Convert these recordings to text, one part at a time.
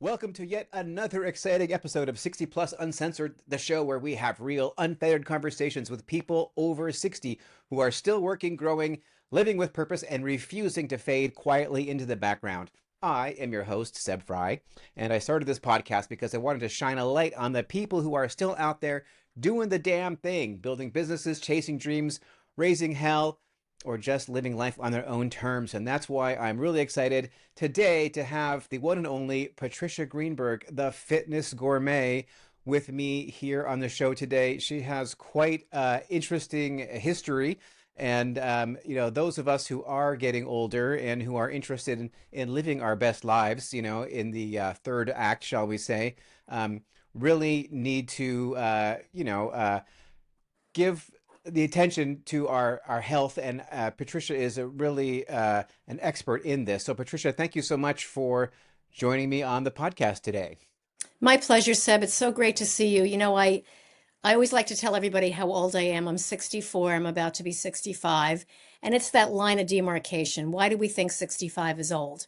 Welcome to yet another exciting episode of 60 Plus Uncensored, the show where we have real, unfettered conversations with people over 60 who are still working, growing, living with purpose, and refusing to fade quietly into the background. I am your host, Seb Frey, and I started this podcast because I wanted to shine a light on the people who are still out there doing the damn thing, building businesses, chasing dreams, raising hell, or just living life on their own terms. And that's why I'm really excited today to have the one and only Patricia Greenberg, the Fitness Gourmet, with me here on the show today. She has quite interesting history. And, those of us who are getting older and who are interested in living our best lives, in the third act, shall we say, really need to, give the attention to our health, and Patricia is a really an expert in this. So Patricia, thank you so much for joining me on the podcast today. My pleasure, Seb. It's so great to see you. I always like to tell everybody how old I am. I'm 64. I'm about to be 65. And it's that line of demarcation. Why do we think 65 is old?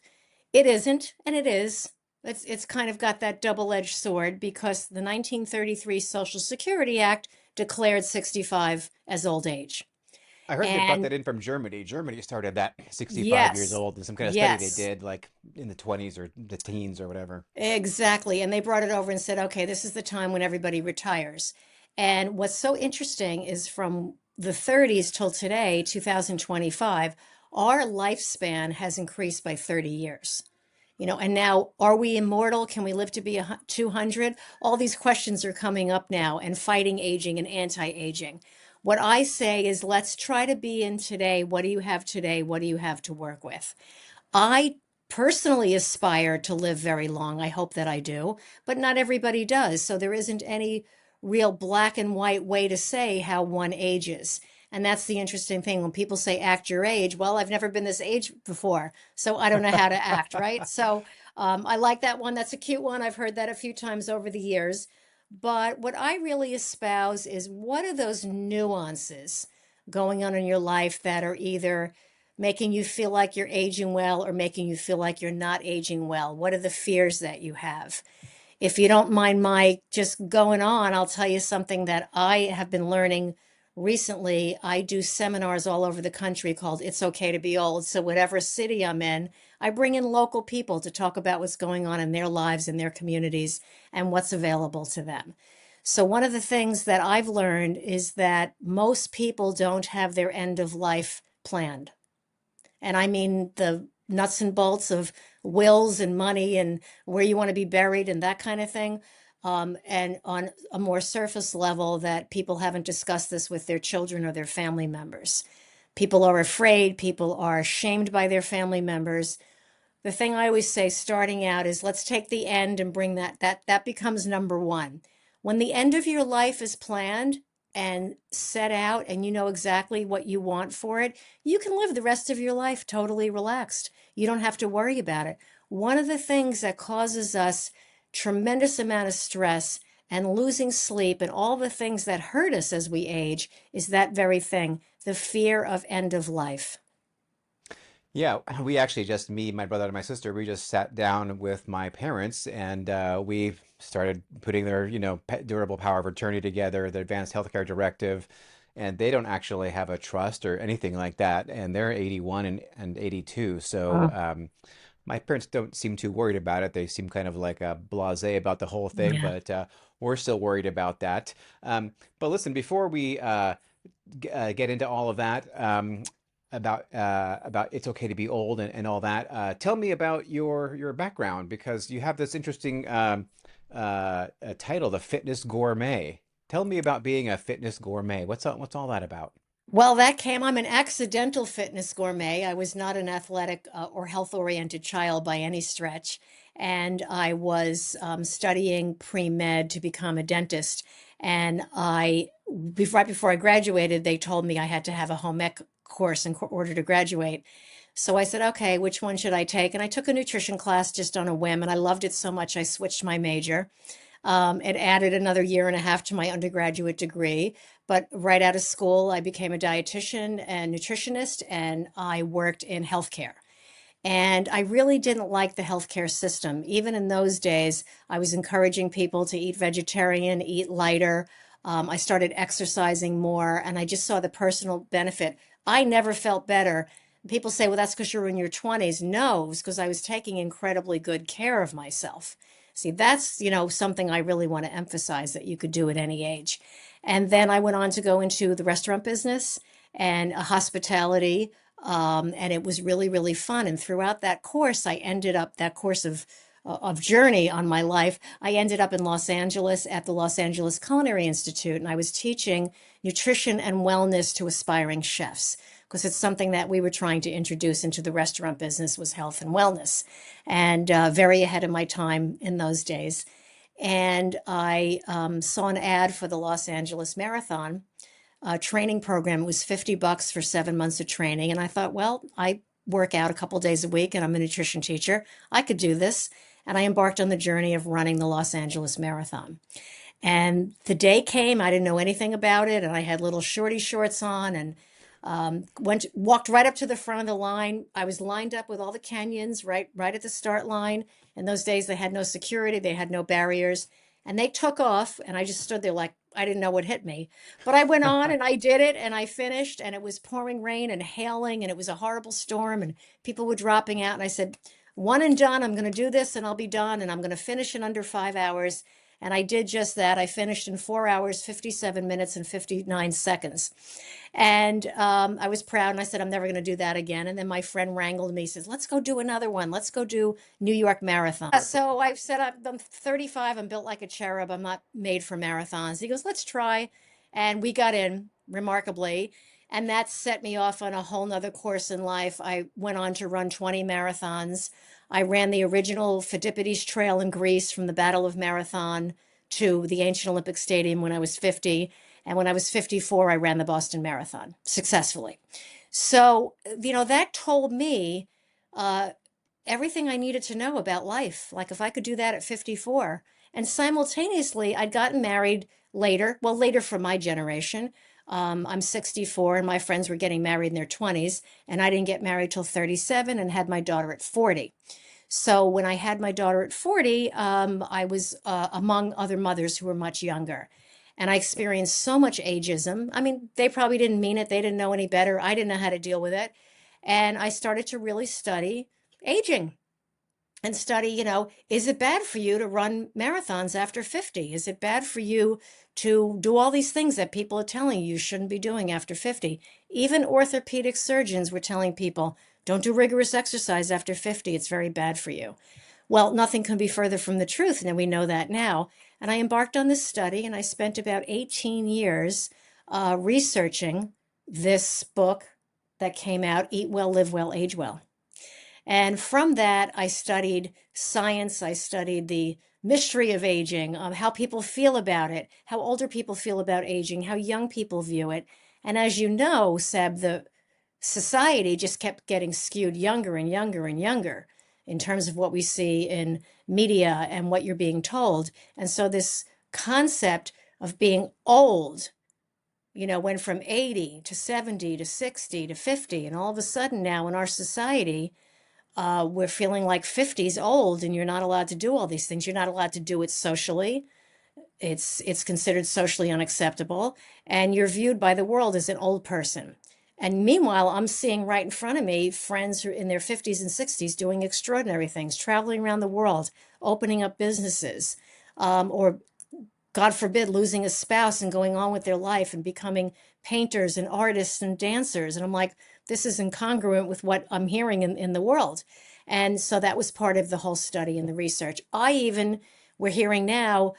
It isn't, and it is. It's kind of got that double-edged sword because the 1933 Social Security Act declared 65 as old age. I heard they brought And that in from Germany. Germany started that 65 years yes, old in some kind of study they yes. did, like in the 20s or the teens or whatever. Exactly. And they brought it over and said, okay, this is the time when everybody retires. And what's so interesting is from the 30s till today, 2025, our lifespan has increased by 30 years. And now are we immortal? Can we live to be 200? All these questions are coming up now, and fighting aging and anti-aging. What I say is let's try to be in today. What do you have today? What do you have to work with? I personally aspire to live very long. I hope that I do, but not everybody does. So there isn't any real black and white way to say how one ages. And that's the interesting thing. When people say act your age, well, I've never been this age before, so I don't know how to act, right? So I like that one. That's a cute one. I've heard that a few times over the years. But what I really espouse is what are those nuances going on in your life that are either making you feel like you're aging well or making you feel like you're not aging well? What are the fears that you have? If you don't mind my just going on, I'll tell you something that I have been learning recently. I do seminars all over the country called It's Okay to Be Old. So whatever city I'm in, I bring in local people to talk about what's going on in their lives, in their communities, and what's available to them. So one of the things that I've learned is that most people don't have their end of life planned. And I mean the nuts and bolts of wills and money and where you want to be buried and that kind of thing. And on a more surface level, that people haven't discussed this with their children or their family members. People are afraid, people are shamed by their family members. The thing I always say starting out is let's take the end and bring that becomes number one. When the end of your life is planned and set out and you know exactly what you want for it, you can live the rest of your life totally relaxed. You don't have to worry about it. One of the things that causes us tremendous amount of stress and losing sleep and all the things that hurt us as we age is that very thing, the fear of end of life. Yeah, we actually just, me, my brother, and my sister, we just sat down with my parents and we started putting their, durable power of attorney together, the Advanced Healthcare Directive, and they don't actually have a trust or anything like that. And they're 81 and 82. So my parents don't seem too worried about it. They seem kind of like blasé about the whole thing, Yeah. but we're still worried about that. But listen, before we get into all of that, about it's okay to be old and all that. Tell me about your background because you have this interesting title, the Fitness Gourmet. Tell me about being a fitness gourmet. What's all that about? Well, I'm an accidental fitness gourmet. I was not an athletic or health-oriented child by any stretch. And I was studying pre-med to become a dentist. And right before I graduated, they told me I had to have a home ec course in order to graduate. So I said, okay, which one should I take? And I took a nutrition class just on a whim, and I loved it so much I switched my major. It added another year and a half to my undergraduate degree. But right out of school, I became a dietitian and nutritionist, and I worked in healthcare. And I really didn't like the healthcare system. Even in those days, I was encouraging people to eat vegetarian, eat lighter. I started exercising more, and I just saw the personal benefit. I never felt better. People say, well, that's because you're in your 20s. No, it was because I was taking incredibly good care of myself. See, that's, something I really want to emphasize that you could do at any age. And then I went on to go into the restaurant business and hospitality. And it was really, really fun. And throughout that course, that course of journey on my life, I ended up in Los Angeles at the Los Angeles Culinary Institute, and I was teaching nutrition and wellness to aspiring chefs because it's something that we were trying to introduce into the restaurant business was health and wellness, and very ahead of my time in those days. And I saw an ad for the Los Angeles Marathon training program. It was $50 for 7 months of training. And I thought, well, I work out a couple days a week and I'm a nutrition teacher. I could do this. And I embarked on the journey of running the Los Angeles Marathon. And the day came, I didn't know anything about it. And I had little shorty shorts on and walked right up to the front of the line. I was lined up with all the Kenyans right at the start line. In those days, they had no security, they had no barriers. And they took off, and I just stood there like I didn't know what hit me. But I went on and I did it and I finished, and it was pouring rain and hailing, and it was a horrible storm, and people were dropping out. And I said, one and done, I'm going to do this and I'll be done, and I'm going to finish in under 5 hours. And I did just that. I finished in 4 hours, 57 minutes, and 59 seconds. And I was proud, and I said, I'm never going to do that again. And then my friend wrangled me, says, let's go do another one. Let's go do New York Marathon. So I've said, I'm 35. I'm built like a cherub. I'm not made for marathons. He goes, let's try. And we got in remarkably. And that set me off on a whole nother course in life. I went on to run 20 marathons. I ran the original Pheidippides Trail in Greece from the Battle of Marathon to the ancient Olympic Stadium when I was 50. And when I was 54, I ran the Boston Marathon successfully. So, that told me everything I needed to know about life. Like if I could do that at 54. And simultaneously, I'd gotten married later for my generation. I'm 64 and my friends were getting married in their 20s, and I didn't get married till 37 and had my daughter at 40. So when I had my daughter at 40, I was among other mothers who were much younger. And I experienced so much ageism. I mean, they probably didn't mean it. They didn't know any better. I didn't know how to deal with it. And I started to really study aging and study, is it bad for you to run marathons after 50? Is it bad for you to do all these things that people are telling you shouldn't be doing after 50? Even orthopedic surgeons were telling people, don't do rigorous exercise after 50. It's very bad for you. Well, nothing can be further from the truth, and we know that now. And I embarked on this study, and I spent about 18 years researching this book that came out, Eat Well, Live Well, Age Well. And from that, I studied science. I studied the mystery of aging, how people feel about it, how older people feel about aging, how young people view it. And as you know, Seb, the society just kept getting skewed younger and younger and younger in terms of what we see in media and what you're being told. And so this concept of being old, went from 80 to 70 to 60 to 50. And all of a sudden now in our society, we're feeling like 50 is old and you're not allowed to do all these things. You're not allowed to do it socially. It's considered socially unacceptable. And you're viewed by the world as an old person. And meanwhile, I'm seeing right in front of me friends who are in their 50s and 60s doing extraordinary things, traveling around the world, opening up businesses, or God forbid, losing a spouse and going on with their life and becoming painters and artists and dancers. And I'm like, this is incongruent with what I'm hearing in the world. And so that was part of the whole study and the research. We're hearing now,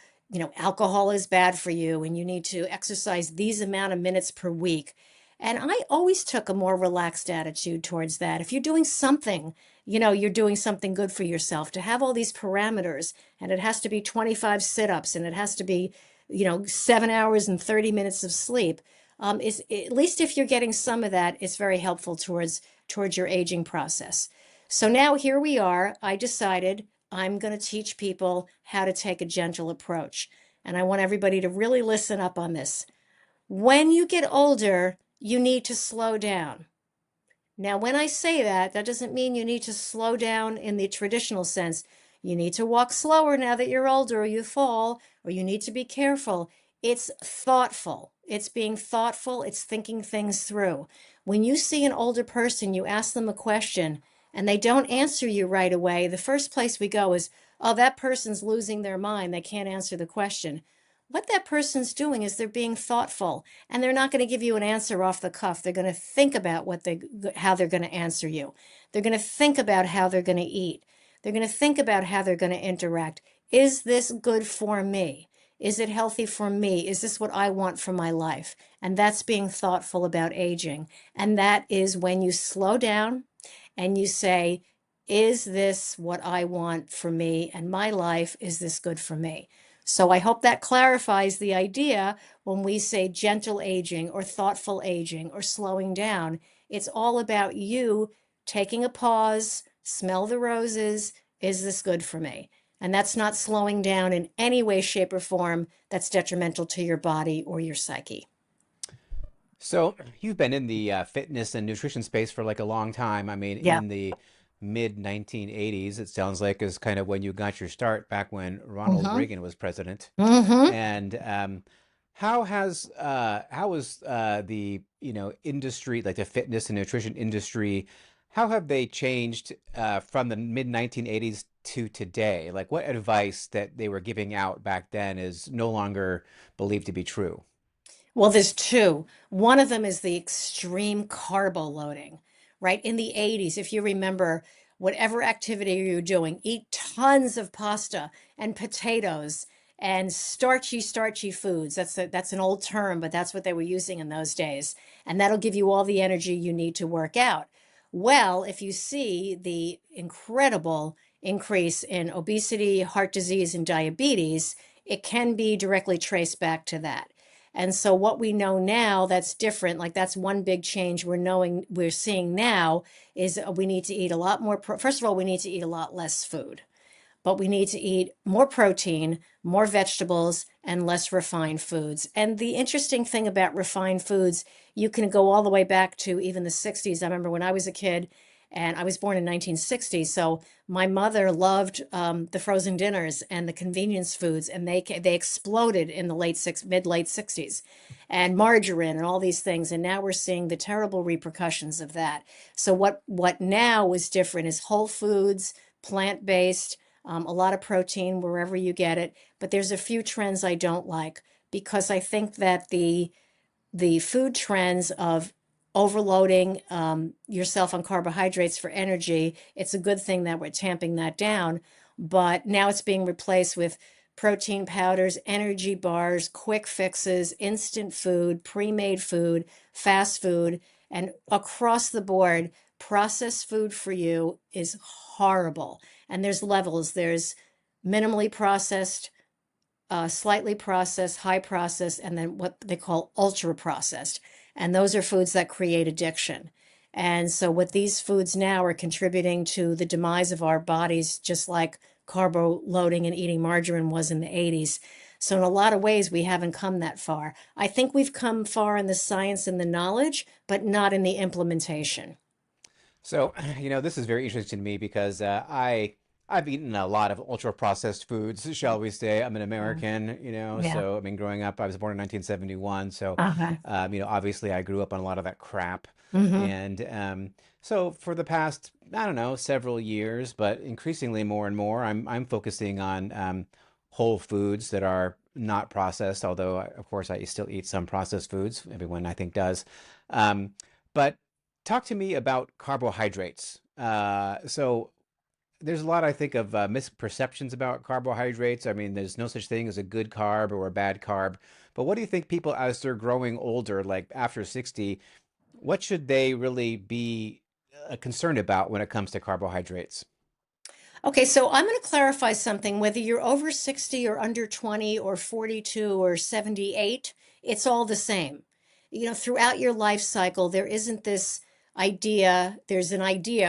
alcohol is bad for you and you need to exercise these amount of minutes per week. And I always took a more relaxed attitude towards that. If you're doing something, you're doing something good for yourself. To have all these parameters, and it has to be 25 sit-ups, and it has to be, 7 hours and 30 minutes of sleep. Is at least if you're getting some of that, it's very helpful towards your aging process. So now here we are. I decided I'm going to teach people how to take a gentle approach. And I want everybody to really listen up on this. When you get older, you need to slow down. Now, when I say that, that doesn't mean you need to slow down in the traditional sense. You need to walk slower now that you're older, or you fall, or you need to be careful. It's thoughtful. It's being thoughtful. It's thinking things through. When you see an older person, you ask them a question and they don't answer you right away, the first place we go is, oh, that person's losing their mind. They can't answer the question. What that person's doing is they're being thoughtful, and they're not going to give you an answer off the cuff. They're going to think about how they're going to answer you. They're going to think about how they're going to eat. They're going to think about how they're going to interact. Is this good for me? Is it healthy for me? Is this what I want for my life? And that's being thoughtful about aging. And that is when you slow down and you say, is this what I want for me and my life? Is this good for me? So I hope that clarifies the idea when we say gentle aging or thoughtful aging or slowing down. It's all about you taking a pause, smell the roses. Is this good for me? And that's not slowing down in any way, shape, or form that's detrimental to your body or your psyche. So you've been in the fitness and nutrition space for like a long time. I mean, Yeah. in the mid 1980s, it sounds like is kind of when you got your start back when Ronald Mm-hmm. Reagan was president. Mm-hmm. And how is the industry, like the fitness and nutrition industry, how have they changed from the mid 1980s to today? Like what advice that they were giving out back then is no longer believed to be true? Well, there's two. One of them is the extreme carbo loading, right? In the 80s, if you remember, whatever activity you're doing, eat tons of pasta and potatoes and starchy foods. That's an old term, but that's what they were using in those days. And that'll give you all the energy you need to work out. Well, if you see the incredible increase in obesity, heart disease, and diabetes, it can be directly traced back to that. And so what we know now that's different, like that's one big change we're seeing now is we need to eat a lot more. First of all, we need to eat a lot less food, but we need to eat more protein, more vegetables, and less refined foods. And the interesting thing about refined foods, you can go all the way back to even the 60s. I remember when I was a kid, and I was born in 1960. So my mother loved the frozen dinners and the convenience foods, and they exploded in the mid late 60s, and margarine and all these things. And now we're seeing the terrible repercussions of that. So what now is different is whole foods, plant based, a lot of protein wherever you get it. But there's a few trends I don't like because I think that the food trends of overloading yourself on carbohydrates for energy, it's a good thing that we're tamping that down. But now it's being replaced with protein powders, energy bars, quick fixes, instant food, pre-made food, fast food, and across the board, processed food for you is horrible. And there's levels. There's minimally processed, slightly processed, high processed, and then what they call ultra processed. And those are foods that create addiction. And so, what these foods now are contributing to the demise of our bodies, just like carbo loading and eating margarine was in the 80s. So, in a lot of ways, we haven't come that far. I think we've come far in the science and the knowledge, but not in the implementation. So, this is very interesting to me because I've eaten a lot of ultra processed foods, shall we say. I'm an Yeah. American, Yeah. so I mean, growing up, I was born in 1971, so Okay. obviously I grew up on a lot of that crap, Mm-hmm. and so for the past, I don't know, several years, but increasingly more and more, I'm focusing on whole foods that are not processed. Although, of course, I still eat some processed foods. Everyone I think does, um, but talk to me about carbohydrates. So there's a lot, I think, of misperceptions about carbohydrates. I mean, there's no such thing as a good carb or a bad carb. But what do you think people, as they're growing older, like after 60, what should they really be concerned about when it comes to carbohydrates? Okay, so I'm going to clarify something. Whether you're over 60 or under 20 or 42 or 78, it's all the same. Throughout your life cycle, there's an idea,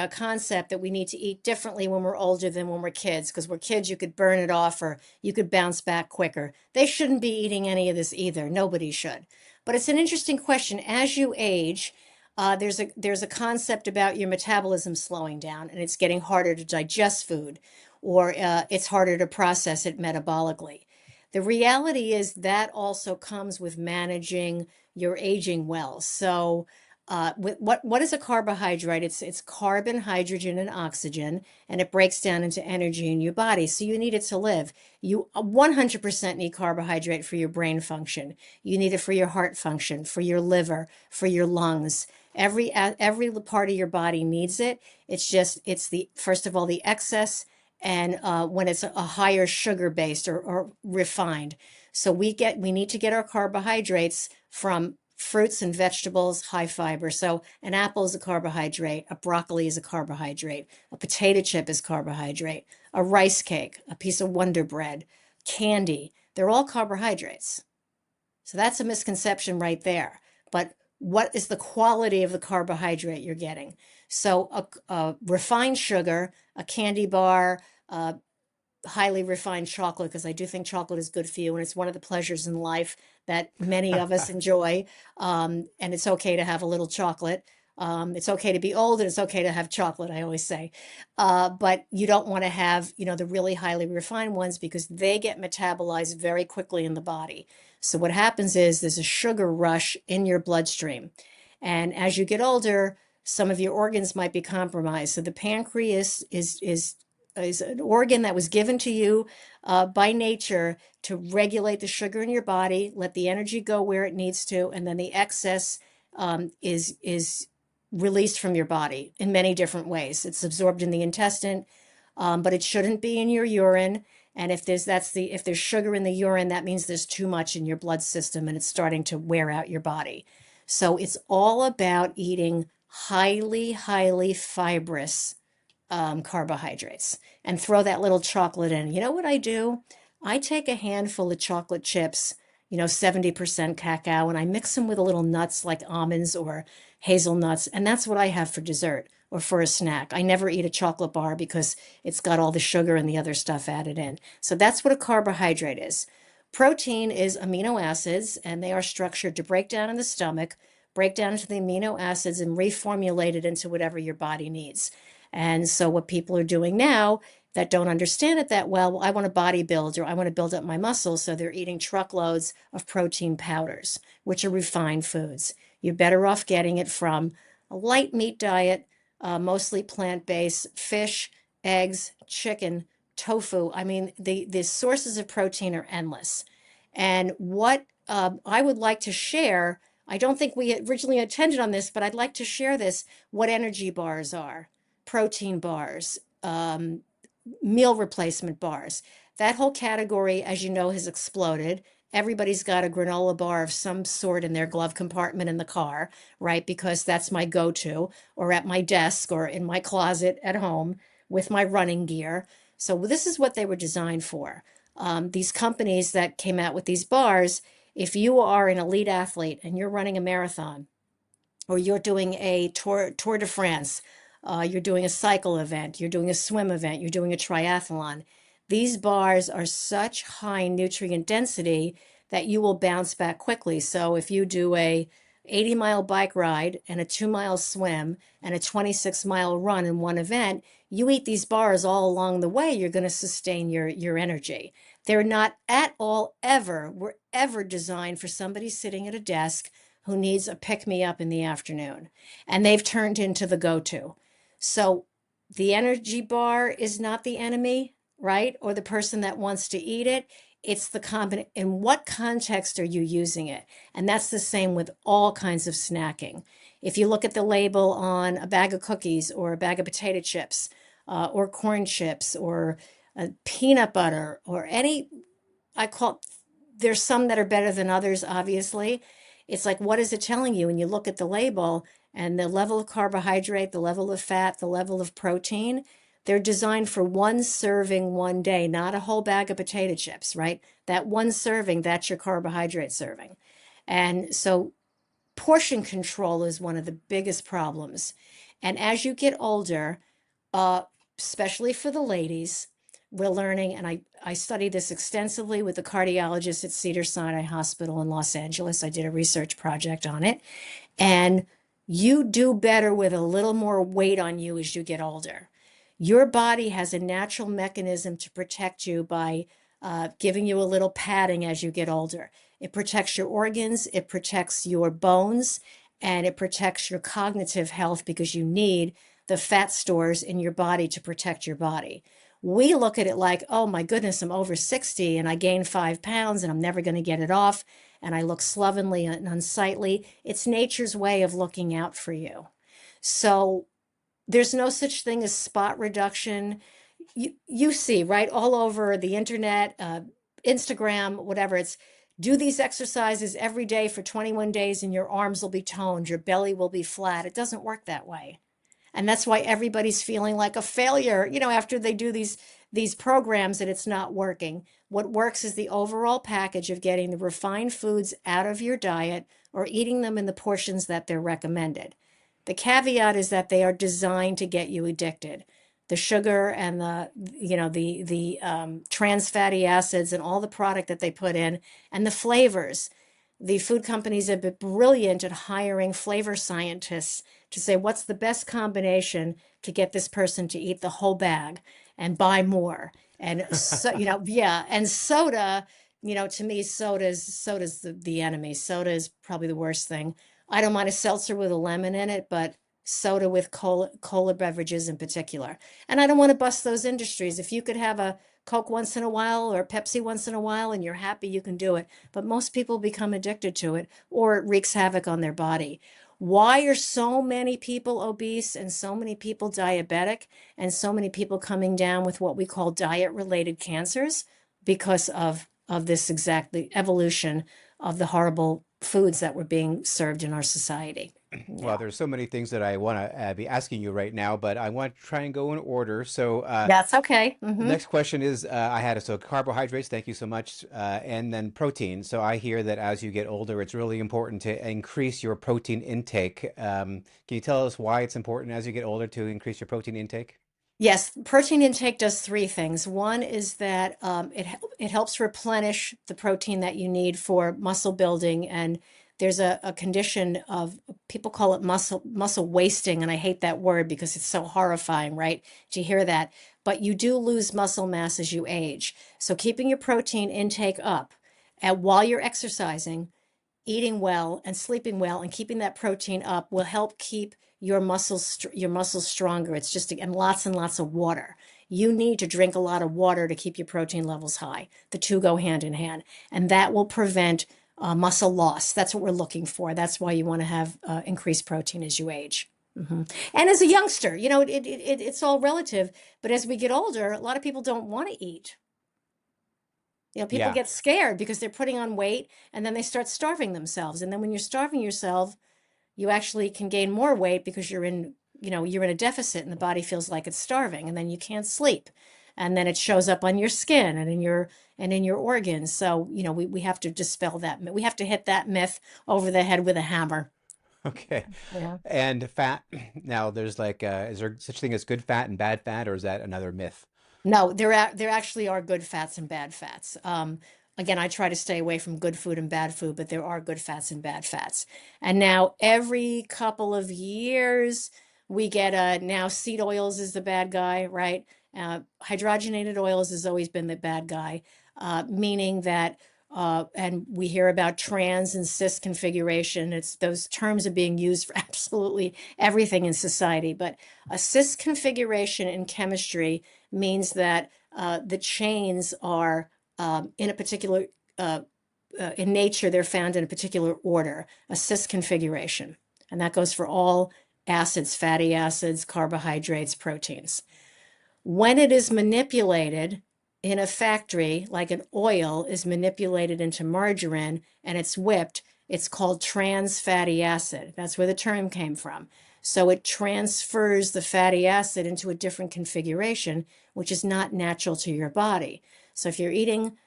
a concept that we need to eat differently when we're older than when we're kids, because we're kids, you could burn it off or you could bounce back quicker. They shouldn't be eating any of this either. Nobody should. But it's an interesting question. As you age, there's a concept about your metabolism slowing down, and it's getting harder to digest food, or it's harder to process it metabolically. The reality is that also comes with managing your aging well. So, what is a carbohydrate? It's carbon, hydrogen, and oxygen, and it breaks down into energy in your body. So you need it to live. You 100% need carbohydrate for your brain function. You need it for your heart function, for your liver, for your lungs. Every part of your body needs it. It's the first of all the excess, and when it's a higher sugar based or refined. So we need to get our carbohydrates from fruits and vegetables, high fiber. So an apple is a carbohydrate, a broccoli is a carbohydrate, a potato chip is carbohydrate, a rice cake, a piece of Wonder Bread, candy. They're all carbohydrates. So that's a misconception right there. But what is the quality of the carbohydrate you're getting? So a refined sugar, a candy bar, highly refined chocolate, because I do think chocolate is good for you, and it's one of the pleasures in life that many of us enjoy. And it's okay to have a little chocolate. It's okay to be old, and it's okay to have chocolate, I always say. But you don't want to have, the really highly refined ones, because they get metabolized very quickly in the body. So what happens is there's a sugar rush in your bloodstream. And as you get older, some of your organs might be compromised. So the pancreas is an organ that was given to you by nature to regulate the sugar in your body, let the energy go where it needs to, and then the excess is released from your body in many different ways. It's absorbed in the intestine, but it shouldn't be in your urine. And if there's sugar in the urine, that means there's too much in your blood system, and it's starting to wear out your body. So it's all about eating highly, highly fibrous carbohydrates, and throw that little chocolate in. You know what I do? I take a handful of chocolate chips, 70% cacao, and I mix them with a little nuts like almonds or hazelnuts, and that's what I have for dessert or for a snack. I never eat a chocolate bar because it's got all the sugar and the other stuff added in. So that's what a carbohydrate is. Protein is amino acids, and they are structured to break down in the stomach, break down into the amino acids, and reformulate it into whatever your body needs. And so what people are doing now that don't understand it that well, I want to bodybuild, or I want to build up my muscles. So they're eating truckloads of protein powders, which are refined foods. You're better off getting it from a light meat diet, mostly plant-based, fish, eggs, chicken, tofu. I mean, the sources of protein are endless. And what I would like to share, I don't think we originally intended on this, but I'd like to share this, what energy bars are, protein bars, meal replacement bars. That whole category, as you know, has exploded. Everybody's got a granola bar of some sort in their glove compartment in the car, right? Because that's my go-to, or at my desk, or in my closet at home with my running gear. So this is what they were designed for. These companies that came out with these bars, if you are an elite athlete and you're running a marathon, or you're doing a Tour de France, you're doing a cycle event, you're doing a swim event, you're doing a triathlon. These bars are such high nutrient density that you will bounce back quickly. So if you do a 80-mile bike ride and a 2-mile swim and a 26-mile run in one event, you eat these bars all along the way, you're going to sustain your energy. They're not at all were ever designed for somebody sitting at a desk who needs a pick-me-up in the afternoon. And they've turned into the go-to. So the energy bar is not the enemy, right? Or the person that wants to eat it. It's in what context are you using it? And that's the same with all kinds of snacking. If you look at the label on a bag of cookies, or a bag of potato chips, or corn chips, or peanut butter, or there's some that are better than others, obviously. It's like, what is it telling you? And you look at the label and the level of carbohydrate, the level of fat, the level of protein. They're designed for one serving one day, not a whole bag of potato chips, right? That one serving, that's your carbohydrate serving. And so portion control is one of the biggest problems. And as you get older, especially for the ladies, we're learning, and I studied this extensively with the cardiologist at Cedars-Sinai Hospital in Los Angeles. I did a research project on it. And You do better with a little more weight on you as you get older. Your body has a natural mechanism to protect you by giving you a little padding as you get older. It protects your organs, it protects your bones, and it protects your cognitive health because you need the fat stores in your body to protect your body. We look at it like, oh my goodness, I'm over 60 and I gained 5 pounds and I'm never going to get it off and I look slovenly and unsightly. It's nature's way of looking out for you. So there's no such thing as spot reduction. You see, right, all over the internet, Instagram, whatever, it's do these exercises every day for 21 days and your arms will be toned, your belly will be flat. It doesn't work that way. And that's why everybody's feeling like a failure, after they do these programs and it's not working. What works is the overall package of getting the refined foods out of your diet or eating them in the portions that they're recommended. The caveat is that they are designed to get you addicted. The sugar and the trans fatty acids and all the product that they put in and the flavors. The food companies have been brilliant at hiring flavor scientists to say what's the best combination to get this person to eat the whole bag and buy more. And so, yeah. And soda, to me, soda's the enemy. Soda is probably the worst thing. I don't mind a seltzer with a lemon in it, but soda with cola beverages in particular. And I don't want to bust those industries. If you could have a Coke once in a while or Pepsi once in a while and you're happy, you can do it. But most people become addicted to it or it wreaks havoc on their body. Why are so many people obese and so many people diabetic and so many people coming down with what we call diet-related cancers? Because of this exact the evolution of the horrible foods that were being served in our society. Well, Yeah. there's so many things that I want to be asking you right now, but I want to try and go in order. So, That's okay. the next question is I had so carbohydrates, thank you so much, and then protein. So I hear that as you get older, it's really important to increase your protein intake. Can you tell us why it's important as you get older to increase your protein intake? Yes, protein intake does three things. One is that it helps replenish the protein that you need for muscle building, and there's a condition of people call it muscle wasting, and I hate that word because it's so horrifying, right? To hear that, but you do lose muscle mass as you age. So keeping your protein intake up, and while you're exercising, eating well and sleeping well and keeping that protein up will help keep your muscles stronger. It's just and lots of water. You need to drink a lot of water to keep your protein levels high. The two go hand in hand, and that will prevent muscle loss. That's what we're looking for. That's why you want to have increased protein as you age. And as a youngster, it's all relative. But as we get older, a lot of people don't want to eat. People Yeah. get scared because they're putting on weight and then they start starving themselves. And then when you're starving yourself, you actually can gain more weight because you're in a deficit and the body feels like it's starving and then you can't sleep. And then it shows up on your skin and in your organs. So, we have to dispel that. We have to hit that myth over the head with a hammer. Okay. Yeah. And fat. Now, there's like, is there such thing as good fat and bad fat, or is that another myth? No, there actually are good fats and bad fats. Again, I try to stay away from good food and bad food, but there are good fats and bad fats. And now every couple of years, we get now seed oils is the bad guy, right? Hydrogenated oils has always been the bad guy, meaning that, and we hear about trans and cis configuration. It's those terms are being used for absolutely everything in society. But a cis configuration in chemistry means that the chains are in a particular, uh, in nature, they're found in a particular order, a cis configuration. And that goes for all acids, fatty acids, carbohydrates, proteins. When it is manipulated in a factory, like an oil is manipulated into margarine and it's whipped, it's called trans fatty acid. That's where the term came from. So it transfers the fatty acid into a different configuration, which is not natural to your body. So if you're eating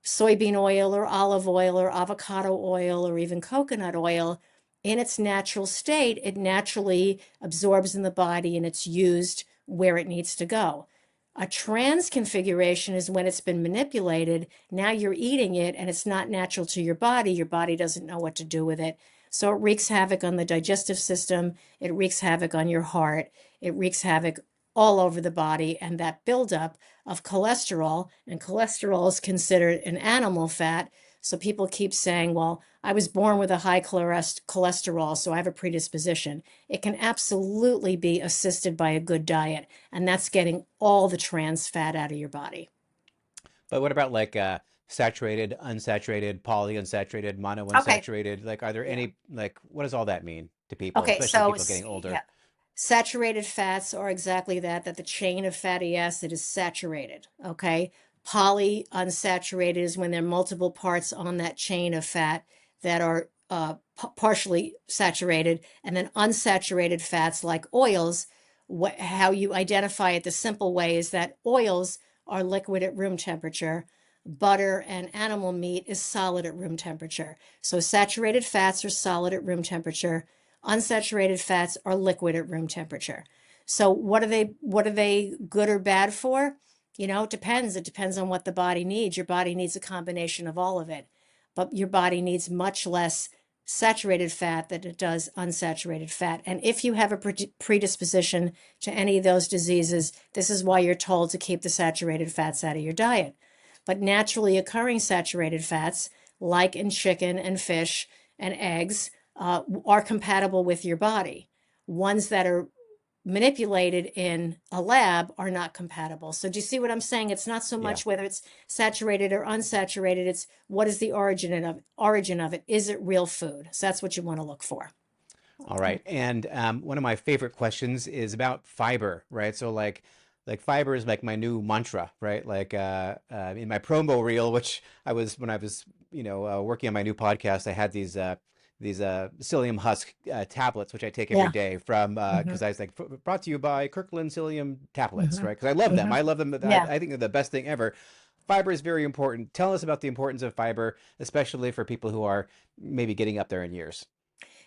soybean oil or olive oil or avocado oil or even coconut oil, in its natural state, it naturally absorbs in the body and it's used where it needs to go. A trans configuration is when it's been manipulated. Now you're eating it and it's not natural to your body. Your body doesn't know what to do with it. So it wreaks havoc on the digestive system. It wreaks havoc on your heart. It wreaks havoc all over the body. And that buildup of cholesterol, and cholesterol is considered an animal fat. So people keep saying, well, I was born with a high cholesterol, so I have a predisposition. It can absolutely be assisted by a good diet, and that's getting all the trans fat out of your body. But what about like saturated, unsaturated, polyunsaturated, Okay. monounsaturated? Like, are there Yeah. any, like, what does all that mean to people, Okay. especially So, people getting older? yeah. Saturated fats are exactly that, that the chain of fatty acid is saturated. Okay. Polyunsaturated is when there are multiple parts on that chain of fat that are partially saturated. And then unsaturated fats like oils, how you identify it the simple way is that oils are liquid at room temperature. Butter and animal meat is solid at room temperature. So saturated fats are solid at room temperature. Unsaturated fats are liquid at room temperature. So what are they good or bad for? It depends. It depends on what the body needs. Your body needs a combination of all of it. But your body needs much less saturated fat than it does unsaturated fat. And if you have a predisposition to any of those diseases, this is why you're told to keep the saturated fats out of your diet. But naturally occurring saturated fats, like in chicken and fish and eggs, are compatible with your body. Ones that are manipulated in a lab are not compatible. So do you see what I'm saying? It's not so Yeah. much whether it's saturated or unsaturated, it's what is the origin of it. Is it real food? So that's what you want to look for. All right. And one of my favorite questions is about fiber, right? So like fiber is like my new mantra, right? Like in my promo reel, which when I was, working on my new podcast, I had these psyllium husk tablets, which I take every Yeah. day from, Hmm. because I was like, brought to you by Kirkland Psyllium tablets, Hmm. right? Because I love them. Hmm. I love them. Yeah. I think they're the best thing ever. Fiber is very important. Tell us about the importance of fiber, especially for people who are maybe getting up there in years.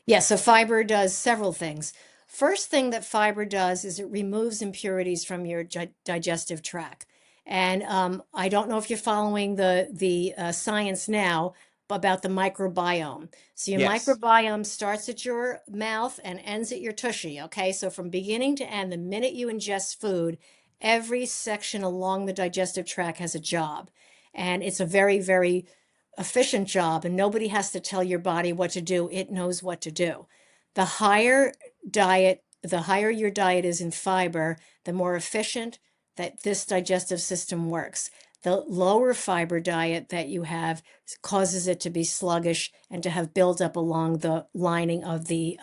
Yeah, so fiber does several things. First thing that fiber does is it removes impurities from your digestive tract. And I don't know if you're following the science now about the microbiome. So your Yes. microbiome starts at your mouth and ends at your tushy. Okay, so from beginning to end, the minute you ingest food, every section along the digestive tract has a job, and it's a very, very efficient job, and nobody has to tell your body what to do. It knows what to do. The higher your diet is in fiber, the more efficient that this digestive system works. The lower fiber diet that you have causes it to be sluggish and to have buildup along the lining of the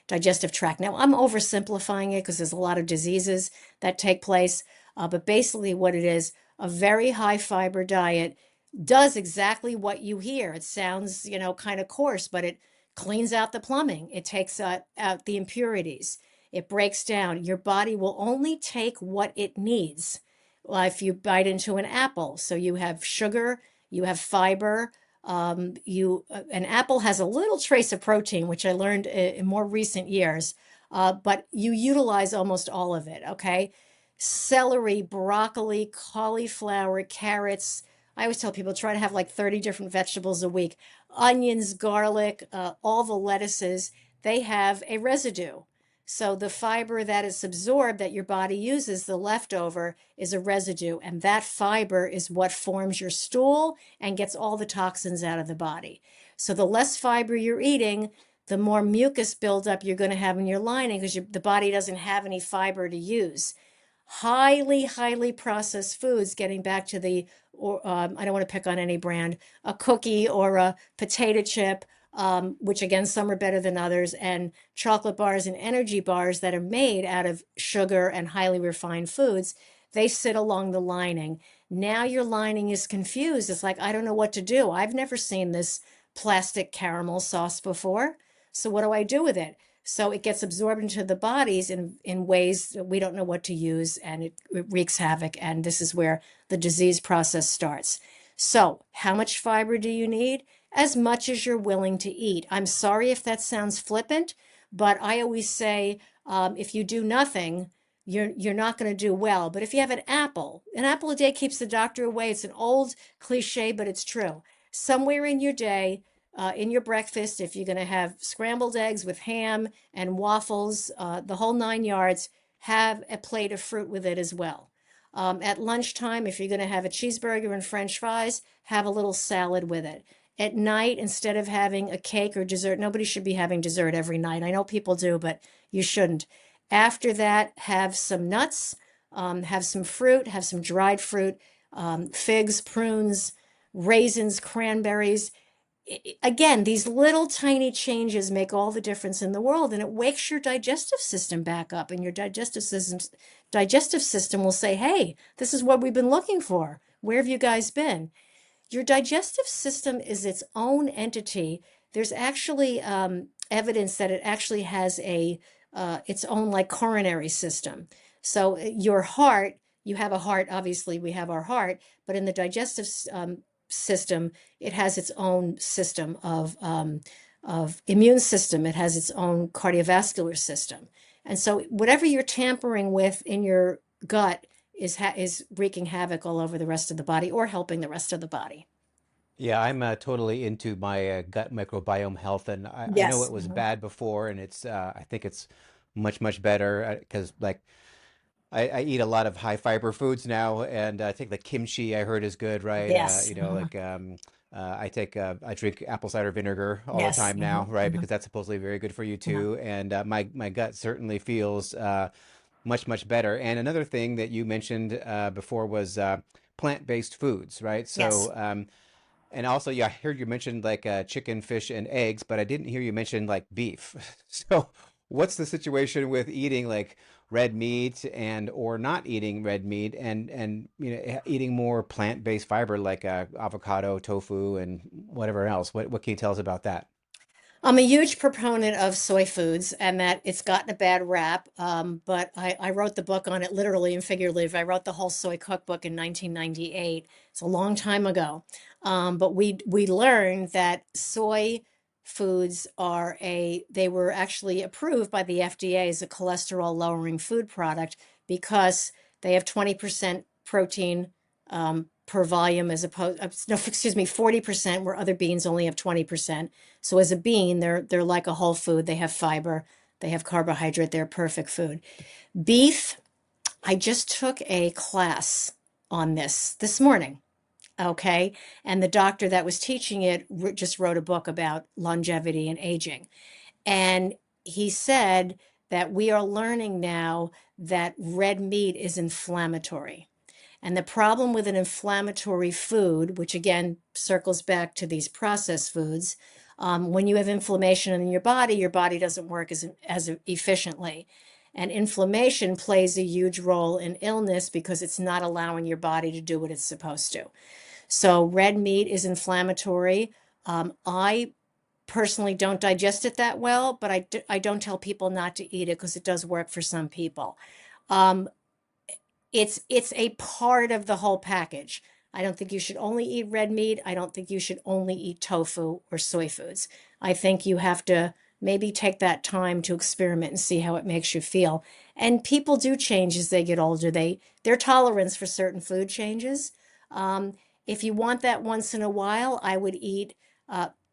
digestive tract. Now, I'm oversimplifying it because there's a lot of diseases that take place, but basically, what it is, a very high fiber diet does exactly what you hear. It sounds, kind of coarse, but it cleans out the plumbing. It takes out the impurities. It breaks down. Your body will only take what it needs. If you bite into an apple, so you have sugar, you have fiber. You An apple has a little trace of protein, which I learned in more recent years, but you utilize almost all of it. Okay, celery, broccoli, cauliflower, carrots, I always tell people try to have like 30 different vegetables a week. Onions, garlic, all the lettuces, they have a residue. So the fiber that is absorbed that your body uses, the leftover, is a residue. And that fiber is what forms your stool and gets all the toxins out of the body. So the less fiber you're eating, the more mucus buildup you're going to have in your lining because the body doesn't have any fiber to use. Highly, highly processed foods, getting back to the, or I don't want to pick on any brand, a cookie or a potato chip, which again, some are better than others, and chocolate bars and energy bars that are made out of sugar and highly refined foods, they sit along the lining. Now your lining is confused. It's like, I don't know what to do. I've never seen this plastic caramel sauce before. So what do I do with it? So it gets absorbed into the bodies in ways that we don't know what to use, and it wreaks havoc. And this is where the disease process starts. So, how much fiber do you need? As much as you're willing to eat. I'm sorry if that sounds flippant, but I always say if you do nothing, you're not going to do well. But if you have an apple a day keeps the doctor away. It's an old cliche, but it's true. Somewhere in your day, in your breakfast, if you're going to have scrambled eggs with ham and waffles, the whole 9 yards, have a plate of fruit with it as well. At lunchtime, if you're going to have a cheeseburger and French fries, have a little salad with it. At night, instead of having a cake or dessert, nobody should be having dessert every night. I know people do, but you shouldn't. After that, have some nuts, have some fruit, have some dried fruit, figs, prunes, raisins, cranberries. Again, these little tiny changes make all the difference in the world, and it wakes your digestive system back up, and your digestive system will say, hey, this is what we've been looking for. Where have you guys been? Your digestive system is its own entity. There's actually evidence that it actually has its own like coronary system. So your heart, you have a heart, obviously we have our heart, but in the digestive system, it has its own system of immune system. It has its own cardiovascular system. And so whatever you're tampering with in your gut is wreaking havoc all over the rest of the body or helping the rest of the body. Yeah, I'm totally into my gut microbiome health, and I know Yes. it was bad before, and I think it's much better because like I eat a lot of high fiber foods now, and I think the kimchi I heard is good, right? Yes. You know, like I drink apple cider vinegar all the Yes. time now, right? Because that's supposedly very good for you Yeah. too, and my gut certainly feels much better. And another thing that you mentioned before was plant-based foods, right? Yes. So and also, yeah, I heard you mentioned like chicken, fish, and eggs, but I didn't hear you mention like beef. So, what's the situation with eating like red meat and or not eating red meat and eating more plant-based fiber like avocado, tofu, and whatever else? What can you tell us about that? I'm a huge proponent of soy foods and that it's gotten a bad rap. But I wrote the book on it literally and figuratively. I wrote the whole soy cookbook in 1998. It's a long time ago. But we learned that soy foods they were actually approved by the FDA as a cholesterol lowering food product because they have 20% protein per volume as opposed, no, excuse me, 40%, where other beans only have 20%. So as a bean, they're like a whole food. They have fiber, they have carbohydrate, they're perfect food. Beef, I just took a class on this morning. Okay. And the doctor that was teaching it just wrote a book about longevity and aging. And he said that we are learning now that red meat is inflammatory. And the problem with an inflammatory food, which again circles back to these processed foods, when you have inflammation in your body doesn't work as efficiently. And inflammation plays a huge role in illness because it's not allowing your body to do what it's supposed to. So, red meat is inflammatory. I personally don't digest it that well, but I don't tell people not to eat it because it does work for some people. Um, it's a part of the whole package. I don't think you should only eat red meat. I don't think you should only eat tofu or soy foods. I think you have to maybe take that time to experiment and see how it makes you feel. And people do change as they get older. Their tolerance for certain food changes. Um, if you want that once in a while, I would eat.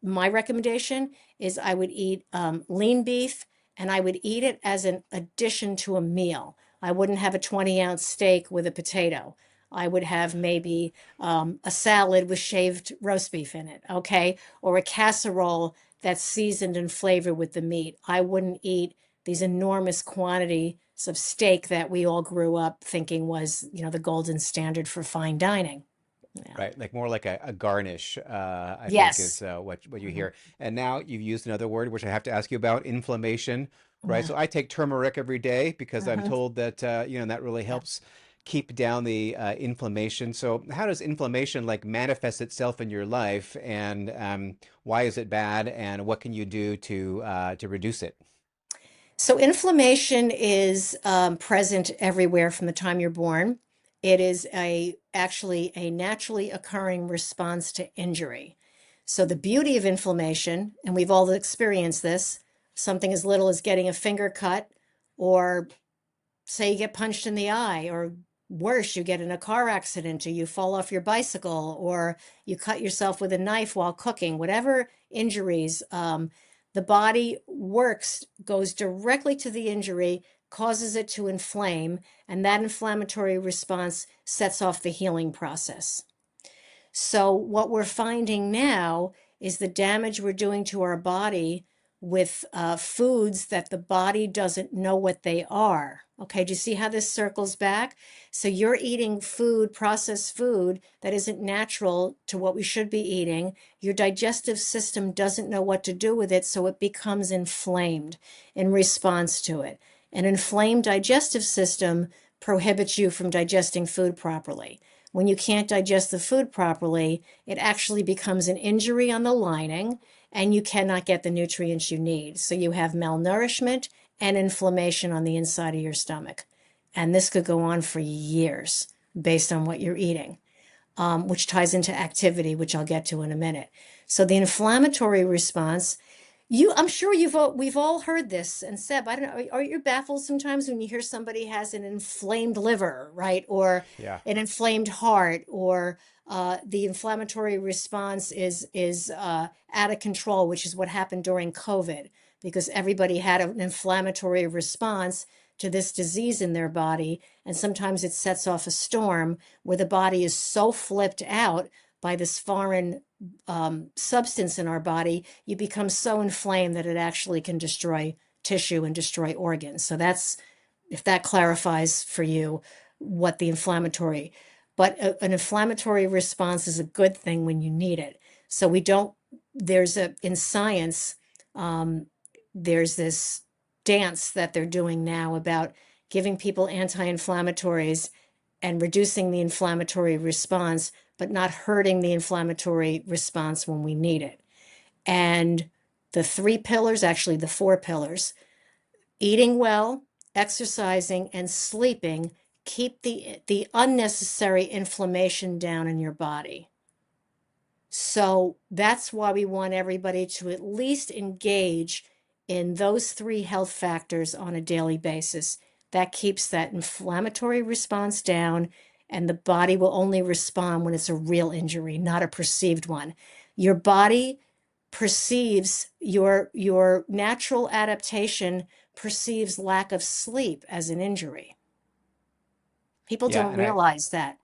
My recommendation is I would eat lean beef, and I would eat it as an addition to a meal. I wouldn't have a 20-ounce steak with a potato. I would have maybe a salad with shaved roast beef in it, okay? Or a casserole that's seasoned and flavored with the meat. I wouldn't eat these enormous quantities of steak that we all grew up thinking was, the golden standard for fine dining. Yeah. Right, like more like a garnish, I think is Yes. what you Mhm. hear. And now you've used another word, which I have to ask you about, inflammation, right? Yeah. So I take turmeric every day because I'm Mhm. told that that really Yeah. helps keep down the inflammation. So how does inflammation like manifest itself in your life, and why is it bad, and what can you do to reduce it? So inflammation is present everywhere from the time you're born. It is actually a naturally occurring response to injury. So the beauty of inflammation, and we've all experienced this, something as little as getting a finger cut, or say you get punched in the eye, or worse, you get in a car accident, or you fall off your bicycle, or you cut yourself with a knife while cooking, whatever injuries, the body goes directly to the injury, causes it to inflame, and that inflammatory response sets off the healing process. So, what we're finding now is the damage we're doing to our body with foods that the body doesn't know what they are. Okay, do you see how this circles back? So, you're eating food, processed food, that isn't natural to what we should be eating. Your digestive system doesn't know what to do with it, so it becomes inflamed in response to it. An inflamed digestive system prohibits you from digesting food properly. When you can't digest the food properly, it actually becomes an injury on the lining and you cannot get the nutrients you need. So you have malnourishment and inflammation on the inside of your stomach. And this could go on for years based on what you're eating, which ties into activity, which I'll get to in a minute. So the inflammatory response, I'm sure we've all heard this. And Seb, I don't know, are you baffled sometimes when you hear somebody has an inflamed liver, right? Or Yeah. an inflamed heart, or the inflammatory response is out of control, which is what happened during COVID, because everybody had an inflammatory response to this disease in their body. And sometimes it sets off a storm where the body is so flipped out by this foreign substance in our body, you become so inflamed that it actually can destroy tissue and destroy organs. So that's, if that clarifies for you what the inflammatory, but an inflammatory response is a good thing when you need it. So we don't, in science, there's this dance that they're doing now about giving people anti-inflammatories and reducing the inflammatory response, but not hurting the inflammatory response when we need it. And the 3 pillars, actually the 4 pillars, eating well, exercising, and sleeping, keep the unnecessary inflammation down in your body. So that's why we want everybody to at least engage in those 3 health factors on a daily basis. That keeps that inflammatory response down, and the body will only respond when it's a real injury, not a perceived one. Your body perceives, your natural adaptation perceives lack of sleep as an injury. People Yeah, don't and realize that.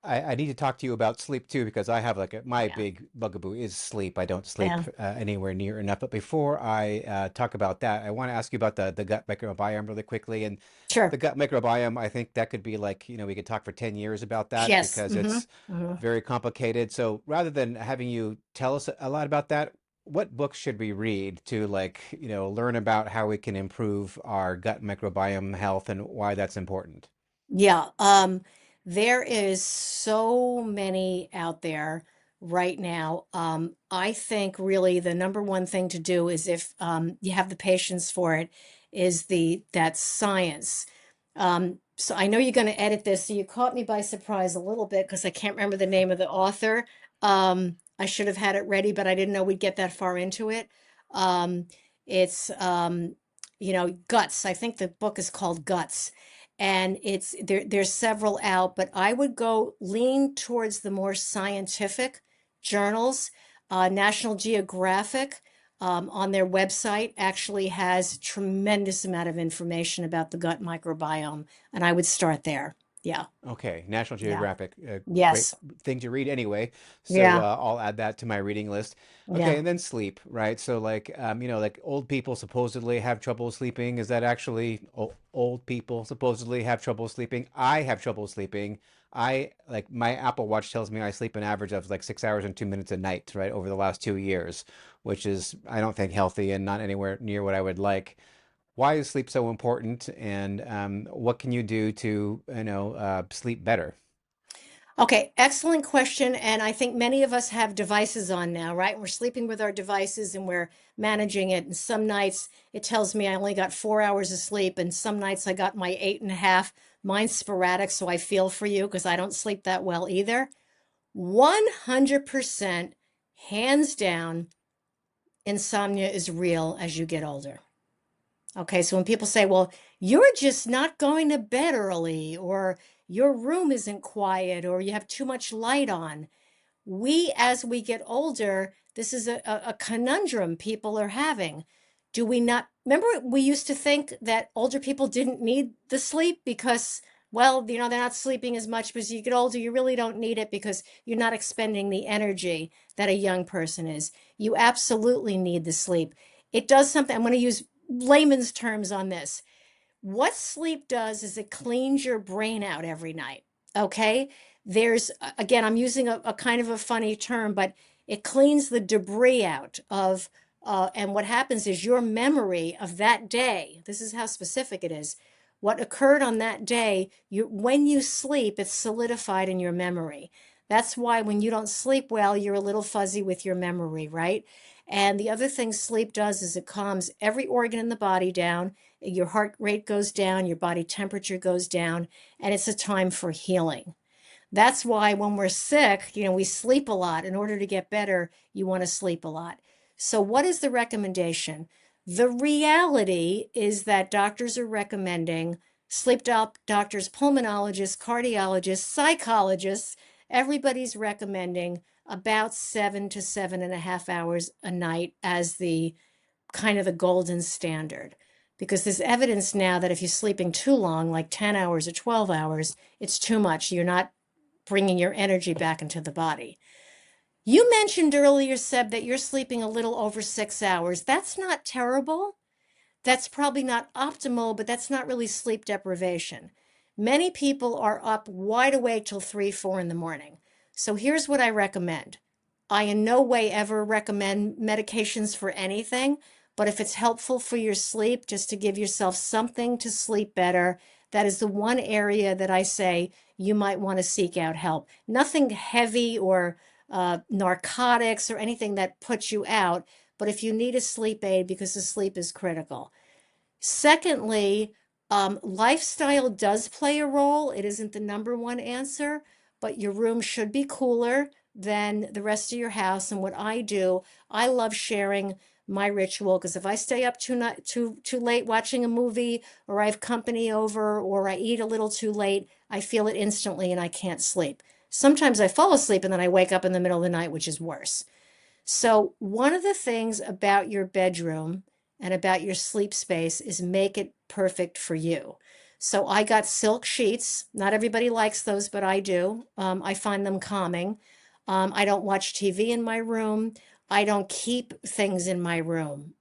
I need to talk to you about sleep too, because I have my Yeah. big bugaboo is sleep. I don't sleep Yeah. anywhere near enough. But before I talk about that, I want to ask you about the gut microbiome really quickly. And the Sure. gut microbiome, I think that could be like, we could talk for 10 years about that Yes. because Mm-hmm. it's Mm-hmm. very complicated. So rather than having you tell us a lot about that, what books should we read to like, learn about how we can improve our gut microbiome health and why that's important? Yeah, there is so many out there right now. I think really the number one thing to do is, if you have the patience for it, is that science. So I know you're going to edit this, so you caught me by surprise a little bit because I can't remember the name of the author. I should have had it ready, but I didn't know we'd get that far into it. It's Guts. I think the book is called Guts, and there's several out, but I would go lean towards the more scientific journals. National Geographic, on their website, actually has tremendous amount of information about the gut microbiome, and I would start there. Yeah. Okay, National Yeah. Geographic, great Yes. thing to read anyway. So Yeah. I'll add that to my reading list. Okay, Yeah. and then sleep, right? So like, like old people supposedly have trouble sleeping. Is that actually old people supposedly have trouble sleeping? I have trouble sleeping. I like my Apple Watch tells me I sleep an average of like 6 hours and 2 minutes a night, right, over the last 2 years, which is I don't think healthy and not anywhere near what I would like. Why is sleep so important, and what can you do to, sleep better? Okay, excellent question. And I think many of us have devices on now, right? We're sleeping with our devices and we're managing it. And some nights it tells me I only got 4 hours of sleep, and some nights I got my 8.5. Mine's sporadic, so I feel for you because I don't sleep that well either. 100%, hands down, insomnia is real as you get older. Okay, so when people say, well, you're just not going to bed early, or your room isn't quiet, or you have too much light on, as we get older, this is a conundrum people are having. Do we not remember we used to think that older people didn't need the sleep because, well, they're not sleeping as much, but as you get older, you really don't need it because you're not expending the energy that a young person is. You absolutely need the sleep. It does something. I'm going to use layman's terms on this. What sleep does is it cleans your brain out every night. Okay. Again, I'm using a kind of a funny term, but it cleans the debris out and what happens is your memory of that day, this is how specific it is. What occurred on that day, when you sleep, it's solidified in your memory. That's why when you don't sleep well, you're a little fuzzy with your memory, right? And the other thing sleep does is it calms every organ in the body down. Your heart rate goes down, your body temperature goes down, and it's a time for healing. That's why when we're sick, we sleep a lot. In order to get better, you want to sleep a lot. So, what is the recommendation? The reality is that doctors are recommending, doctors, pulmonologists, cardiologists, psychologists, everybody's recommending about 7 to 7.5 hours a night as the kind of the golden standard. Because there's evidence now that if you're sleeping too long, like 10 hours or 12 hours, it's too much. You're not bringing your energy back into the body. You mentioned earlier, Seb, that you're sleeping a little over 6 hours. That's not terrible. That's probably not optimal, but that's not really sleep deprivation. Many people are up wide awake till 3, 4 in the morning. So here's what I recommend. I in no way ever recommend medications for anything, but if it's helpful for your sleep, just to give yourself something to sleep better, that is the one area that I say you might want to seek out help. Nothing heavy or narcotics or anything that puts you out, but if you need a sleep aid, because the sleep is critical. Secondly, lifestyle does play a role. It isn't the number one answer, but your room should be cooler than the rest of your house. And what I do, I love sharing my ritual because if I stay up too late watching a movie, or I have company over, or I eat a little too late, I feel it instantly and I can't sleep. Sometimes I fall asleep and then I wake up in the middle of the night, which is worse. So, one of the things about your bedroom and about your sleep space is make it perfect for you. So, I got silk sheets. Not everybody likes those, but I do. I find them calming. I don't watch TV in my room. I don't keep things in my room.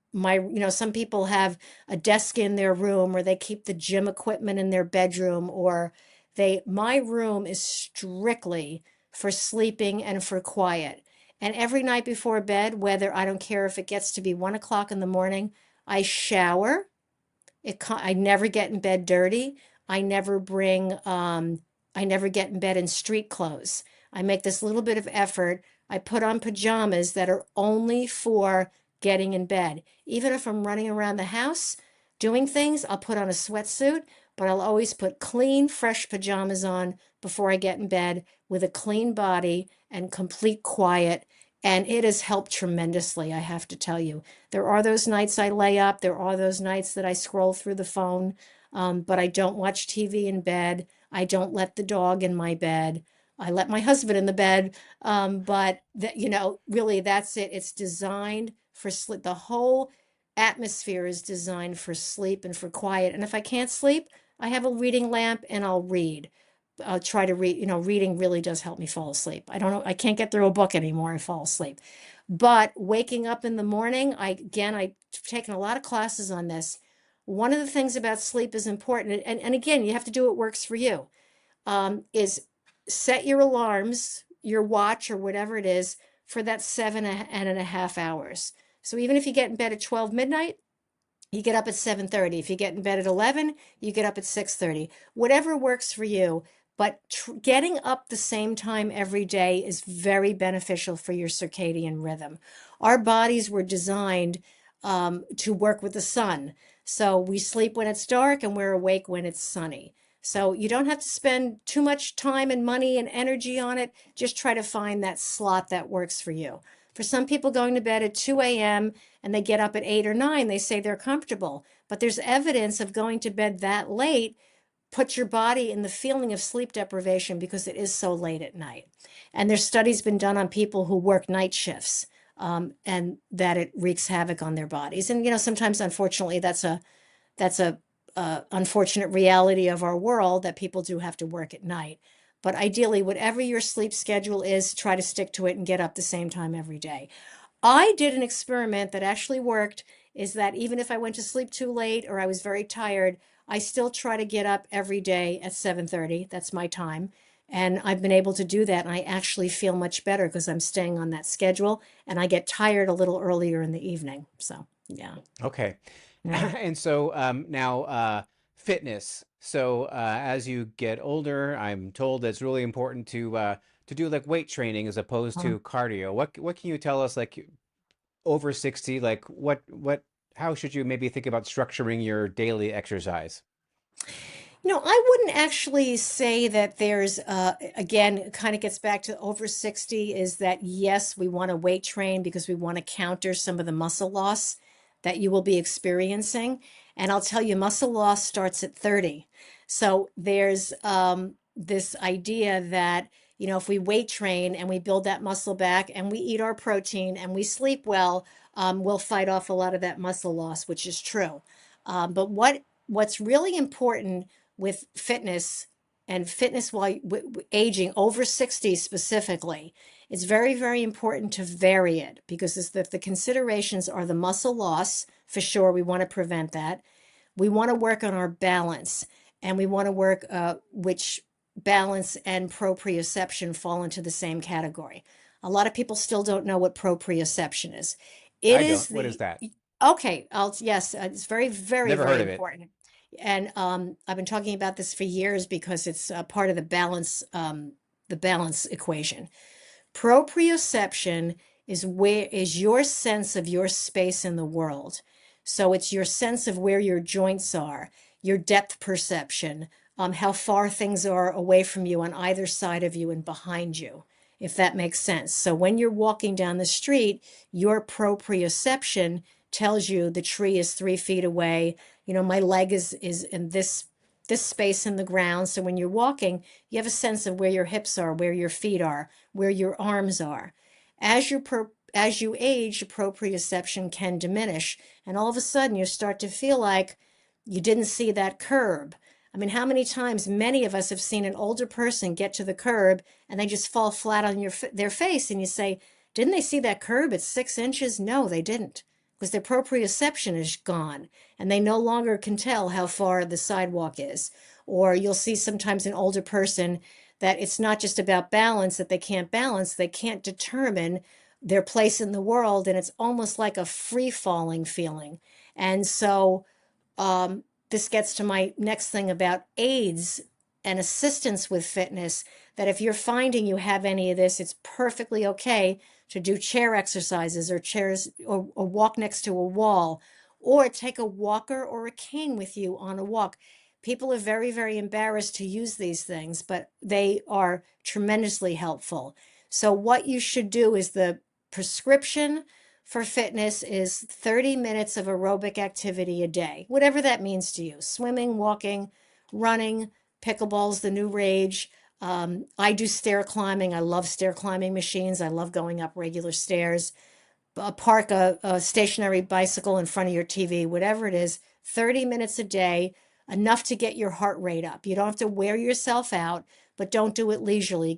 Some people have a desk in their room, or they keep the gym equipment in their bedroom, or my room is strictly for sleeping and for quiet. And every night before bed, whether I don't care if it gets to be 1 o'clock in the morning, I shower. I never get in bed dirty. I never bring, I never get in bed in street clothes. I make this little bit of effort. I put on pajamas that are only for getting in bed. Even if I'm running around the house doing things, I'll put on a sweatsuit, but I'll always put clean, fresh pajamas on before I get in bed with a clean body and complete quiet. And it has helped tremendously, I have to tell you. There are those nights I lay up. There are those nights that I scroll through the phone, but I don't watch TV in bed. I don't let the dog in my bed. I let my husband in the bed, but really, that's it. It's designed for sleep. The whole atmosphere is designed for sleep and for quiet. And if I can't sleep, I have a reading lamp and I'll read. I'll try to read. Reading really does help me fall asleep. I don't know. I can't get through a book anymore and fall asleep. But waking up in the morning, I've taken a lot of classes on this. One of the things about sleep is important, and again, you have to do what works for you. Is set your alarms, your watch, or whatever it is, for that 7.5 hours. So even if you get in bed at 12 midnight, you get up at 7:30. If you get in bed at 11, you get up at 6:30. Whatever works for you. But getting up the same time every day is very beneficial for your circadian rhythm. Our bodies were designed to work with the sun. So we sleep when it's dark and we're awake when it's sunny. So you don't have to spend too much time and money and energy on it. Just try to find that slot that works for you. For some people going to bed at 2 a.m. and they get up at 8 or 9, they say they're comfortable. But there's evidence of going to bed that late put your body in the feeling of sleep deprivation because it is so late at night. And there's studies been done on people who work night shifts, and that it wreaks havoc on their bodies. And sometimes, unfortunately, that's a unfortunate reality of our world that people do have to work at night. But ideally, whatever your sleep schedule is, try to stick to it and get up the same time every day. I did an experiment that actually worked, is that even if I went to sleep too late or I was very tired, I still try to get up every day at 7:30. That's my time. And I've been able to do that. And I actually feel much better because I'm staying on that schedule, and I get tired a little earlier in the evening. So, yeah. Okay. Yeah. And so now fitness. So as you get older, I'm told it's really important to do like weight training as opposed Uh, to cardio. What can you tell us, like over 60, like what how should you maybe think about structuring your daily exercise? I wouldn't actually say that there's, again, it kind of gets back to over 60, is that yes, we want to weight train because we want to counter some of the muscle loss that you will be experiencing. And I'll tell you, muscle loss starts at 30. So there's this idea that, if we weight train and we build that muscle back and we eat our protein and we sleep well, we'll fight off a lot of that muscle loss, which is true. But what's really important with fitness, and fitness while aging over 60 specifically, it's very, very important to vary it, because the considerations are the muscle loss. For sure, we want to prevent that. We want to work on our balance, and we want to work, which balance and proprioception fall into the same category. A lot of people still don't know what proprioception is. It I is don't. What is the that? Okay, yes, it's very, very, Never very heard of it. important. And I've been talking about this for years because it's part of the balance equation. Proprioception is your sense of your space in the world. So it's your sense of where your joints are, your depth perception, how far things are away from you on either side of you and behind you, if that makes sense. So when you're walking down the street, your proprioception tells you the tree is 3 feet away. My leg is in this space in the ground. So when you're walking, you have a sense of where your hips are, where your feet are, where your arms are. As you age, your proprioception can diminish, and all of a sudden you start to feel like you didn't see that curb. I mean, how many times many of us have seen an older person get to the curb and they just fall flat on their face, and you say, "Didn't they see that curb at 6 inches?" No, they didn't, because their proprioception is gone and they no longer can tell how far the sidewalk is. Or you'll see sometimes an older person that it's not just about balance, that they can't determine their place in the world, and it's almost like a free falling feeling. And so this gets to my next thing about aids and assistance with fitness, that if you're finding you have any of this, it's perfectly okay to do chair exercises or chairs, or walk next to a wall, or take a walker or a cane with you on a walk. People are very, very embarrassed to use these things, but they are tremendously helpful. So what you should do is, the prescription for fitness is 30 minutes of aerobic activity a day, whatever that means to you: swimming, walking, running. Pickleball's the new rage. I do stair climbing. I love stair climbing machines. I love going up regular stairs. Park a stationary bicycle in front of your TV, whatever it is, 30 minutes a day, enough to get your heart rate up. You don't have to wear yourself out, but don't do it leisurely.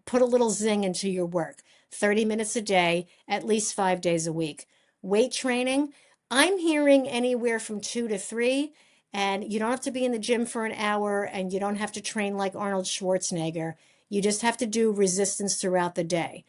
Put a little zing into your work. 30 minutes a day, at least 5 days a week. Weight training, I'm hearing anywhere from 2 to 3. And you don't have to be in the gym for an hour, and you don't have to train like Arnold Schwarzenegger. You just have to do resistance throughout the day.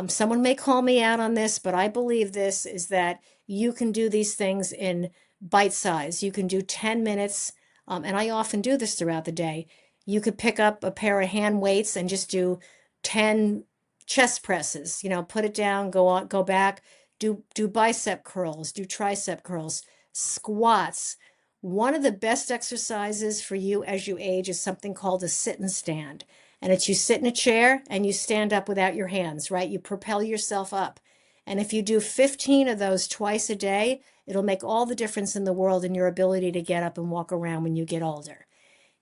Someone may call me out on this, but I believe this is that you can do these things in bite size. You can do 10 minutes, and I often do this throughout the day. You could pick up a pair of hand weights and just do 10 chest presses. Put it down, go on, go back, do bicep curls, do tricep curls, squats. One of the best exercises for you as you age is something called a sit and stand. And it's, you sit in a chair and you stand up without your hands, right? You propel yourself up. And if you do 15 of those twice a day, it'll make all the difference in the world in your ability to get up and walk around when you get older.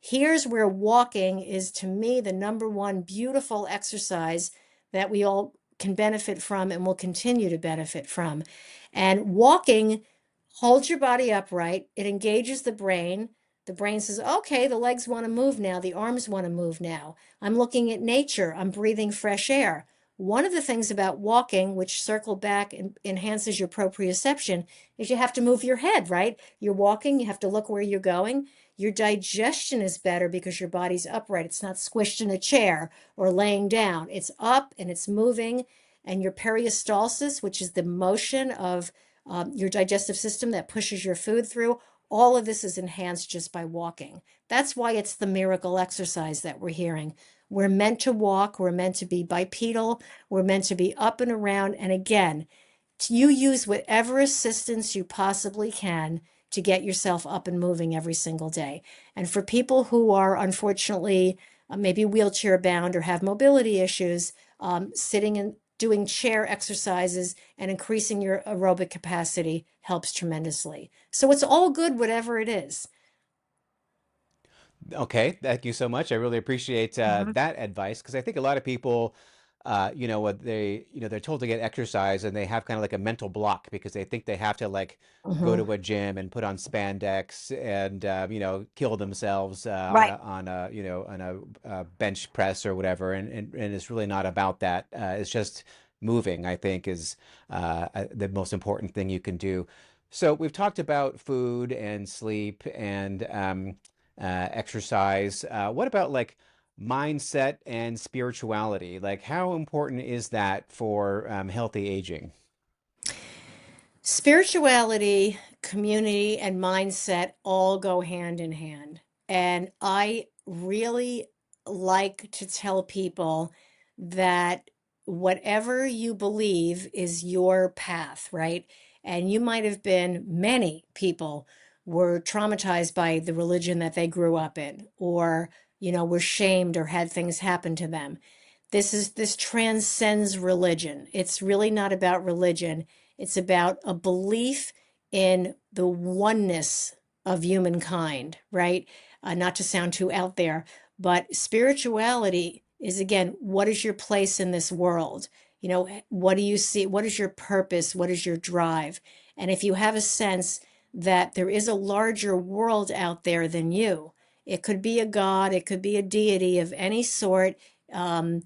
Here's where walking is, to me, the number one beautiful exercise that we all can benefit from and will continue to benefit from. And walking holds your body upright. It engages the brain. The brain says, okay, the legs want to move now. The arms want to move now. I'm looking at nature. I'm breathing fresh air. One of the things about walking, which circle back and enhances your proprioception, is you have to move your head, right? You're walking, you have to look where you're going. Your digestion is better because your body's upright. It's not squished in a chair or laying down. It's up and it's moving. And your peristalsis, which is the motion of your digestive system that pushes your food through, all of this is enhanced just by walking. That's why it's the miracle exercise that we're hearing. We're meant to walk. We're meant to be bipedal. We're meant to be up and around. And again, you use whatever assistance you possibly can to get yourself up and moving every single day. And for people who are unfortunately maybe wheelchair bound or have mobility issues, sitting and doing chair exercises and increasing your aerobic capacity helps tremendously. So it's all good, whatever it is. Okay, thank you so much. I really appreciate Mhm. that advice because I think a lot of people, what they're told to get exercise and they have kind of like a mental block because they think they have to like go Mhm. to a gym and put on spandex and kill themselves on Right. a bench press or whatever, and it's really not about that. It's just moving, I think, is the most important thing you can do. So we've talked about food and sleep and exercise. What about like mindset and spirituality? Like, how important is that for healthy aging? Spirituality, community, and mindset all go hand in hand. And I really like to tell people that whatever you believe is your path, right? And you might have been, many people were traumatized by the religion that they grew up in, or, were shamed or had things happen to them. This transcends religion. It's really not about religion. It's about a belief in the oneness of humankind, right? Not to sound too out there, but spirituality is, again, what is your place in this world? What do you see? What is your purpose? What is your drive? And if you have a sense that there is a larger world out there than you, it could be a god, it could be a deity of any sort. Um,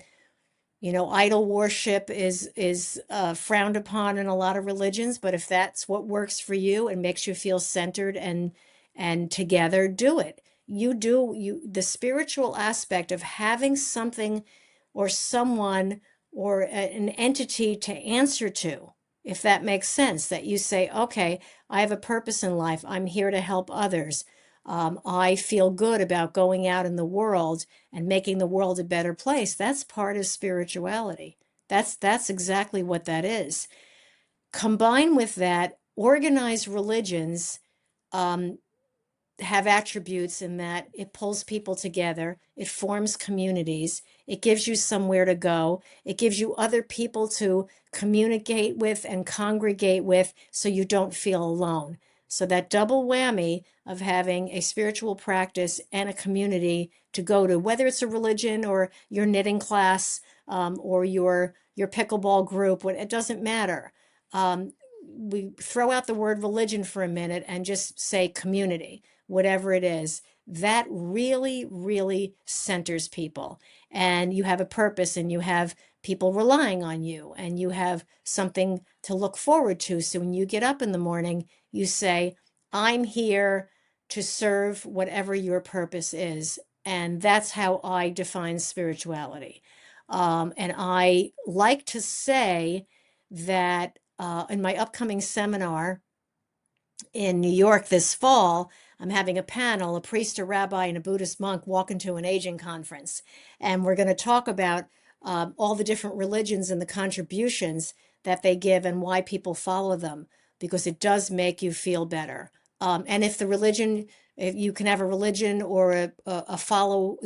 idol worship is frowned upon in a lot of religions, but if that's what works for you and makes you feel centered and together, do it. The spiritual aspect of having something or someone or an entity to answer to, if that makes sense, that you say, okay, I have a purpose in life. I'm here to help others. I feel good about going out in the world and making the world a better place. That's part of spirituality. That's exactly what that is. Combine with that, organized religions um, have attributes in that it pulls people together, it forms communities, it gives you somewhere to go, it gives you other people to communicate with and congregate with so you don't feel alone. So that double whammy of having a spiritual practice and a community to go to, whether it's a religion or your knitting class, or your pickleball group, it doesn't matter. We throw out the word religion for a minute and just say community, whatever it is. That really, really centers people. And you have a purpose and you have people relying on you and you have something to look forward to. So when you get up in the morning, you say, I'm here to serve whatever your purpose is. And that's how I define spirituality. And I like to say that in my upcoming seminar in New York this fall, I'm having a panel, a priest, a rabbi, and a Buddhist monk walk into an aging conference. And we're going to talk about all the different religions and the contributions that they give and why people follow them, because it does make you feel better. And if you can have a religion or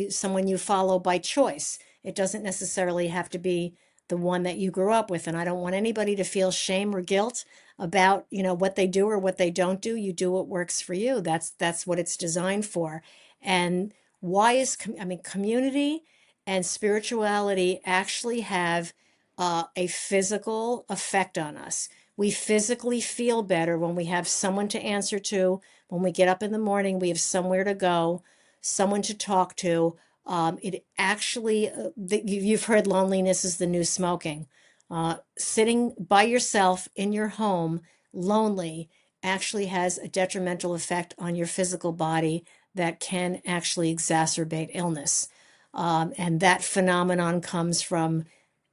someone you follow by choice. It doesn't necessarily have to be the one that you grew up with. And I don't want anybody to feel shame or guilt about, what they do or what they don't do. You do what works for you. That's what it's designed for. And why is, community and spirituality actually have a physical effect on us. We physically feel better when we have someone to answer to. When we get up in the morning, we have somewhere to go, someone to talk to. It actually, you've heard loneliness is the new smoking. Sitting by yourself in your home, lonely, actually has a detrimental effect on your physical body that can actually exacerbate illness. And that phenomenon comes from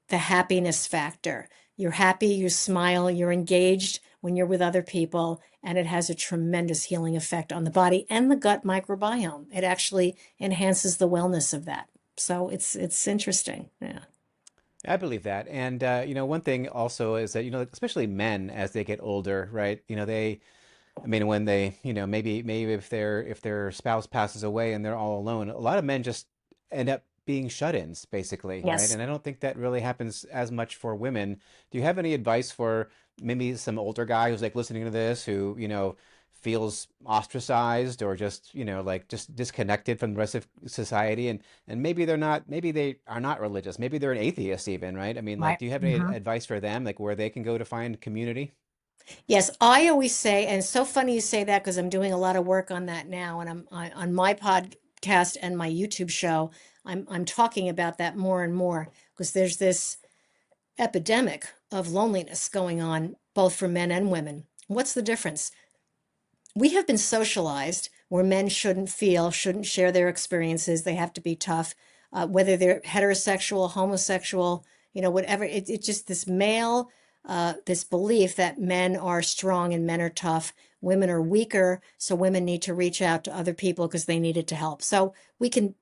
the happiness factor. You're happy, you smile, you're engaged when you're with other people, and it has a tremendous healing effect on the body and the gut microbiome. It actually enhances the wellness of that. So it's interesting. Yeah. I believe that. And, one thing also is that, especially men as they get older, right? When they, maybe if their spouse passes away and they're all alone, a lot of men just end up being shut-ins, basically, right? Yes. And I don't think that really happens as much for women. Do you have any advice for maybe some older guy who's like listening to this who, feels ostracized or just, like just disconnected from the rest of society and maybe they are not religious. Maybe they're an atheist even, right? I mean, like, Right. do you have any Mhm. advice for them, like where they can go to find community? Yes, I always say, and it's so funny you say that because I'm doing a lot of work on that now, and on my podcast and my YouTube show, I'm talking about that more and more because there's this epidemic of loneliness going on both for men and women. What's the difference? We have been socialized where men shouldn't feel, shouldn't share their experiences. They have to be tough, whether they're heterosexual, homosexual, whatever. It's just this male, this belief that men are strong and men are tough. Women are weaker, so women need to reach out to other people because they needed to help. So we could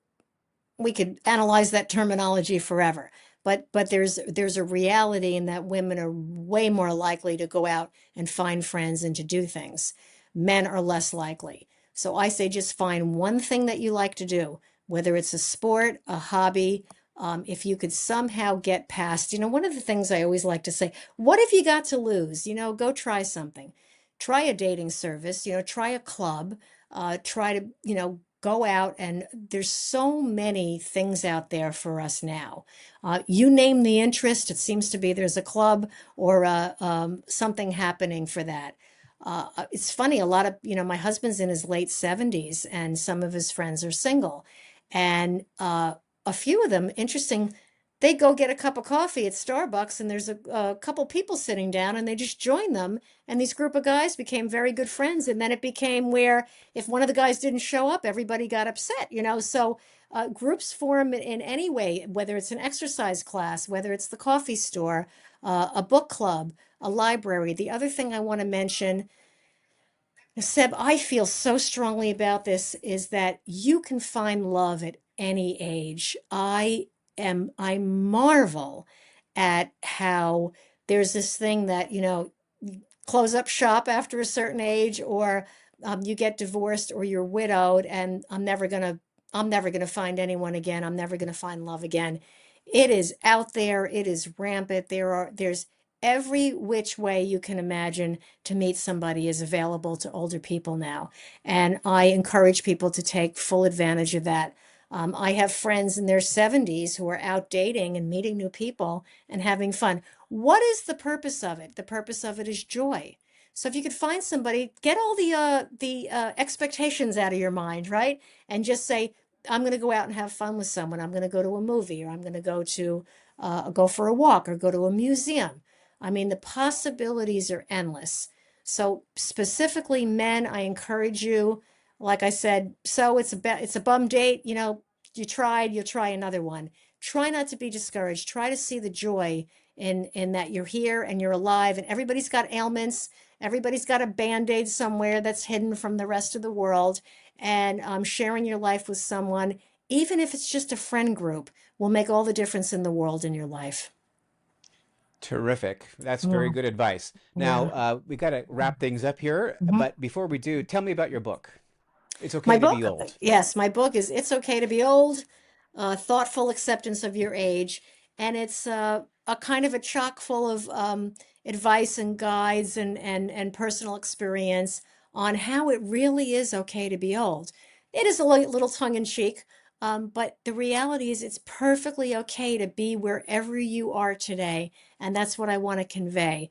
analyze that terminology forever. But there's a reality in that women are way more likely to go out and find friends and to do things. Men are less likely. So I say just find one thing that you like to do, whether it's a sport, a hobby. If you could somehow get past, one of the things I always like to say, what have you got to lose? Go try something. Try a dating service, try a club, try to, go out, and there's so many things out there for us now. You name the interest, it seems to be there's a club or something happening for that. It's funny, a lot of, my husband's in his late 70s and some of his friends are single. And a few of them, interesting, they go get a cup of coffee at Starbucks and there's a couple people sitting down and they just join them. And these group of guys became very good friends. And then it became where if one of the guys didn't show up, everybody got upset. So groups form in any way, whether it's an exercise class, whether it's the coffee store, a book club, a library. The other thing I want to mention, Seb, I feel so strongly about this, is that you can find love at any age. I marvel at how there's this thing that, close up shop after a certain age, or you get divorced or you're widowed, and I'm never gonna find anyone again. I'm never gonna find love again. It is out there. It is rampant. There's every which way you can imagine to meet somebody is available to older people now. And I encourage people to take full advantage of that. I have friends in their 70s who are out dating and meeting new people and having fun. What is the purpose of it? The purpose of it is joy. So if you could find somebody, get all the expectations out of your mind, right? And just say, I'm going to go out and have fun with someone. I'm going to go to a movie, or I'm going to go for a walk, or go to a museum. I mean, the possibilities are endless. So specifically men, I encourage you, like I said, so it's a bum date, you tried, you'll try another one. Try not to be discouraged. Try to see the joy in that you're here and you're alive, and everybody's got ailments. Everybody's got a band-aid somewhere that's hidden from the rest of the world. And sharing your life with someone, even if it's just a friend group, will make all the difference in the world in your life. Terrific. That's very Yeah, good advice. Now, yeah. we got to wrap things up here, Mhm. but before we do, tell me about your book. It's My okay to be book, old. yes, my book is It's Okay to Be Old, Thoughtful Acceptance of Your Age. And it's a kind of a chock full of advice and guides and personal experience on how it really is okay to be old. It is a little tongue in cheek, but the reality is it's perfectly okay to be wherever you are today. And that's what I want to convey.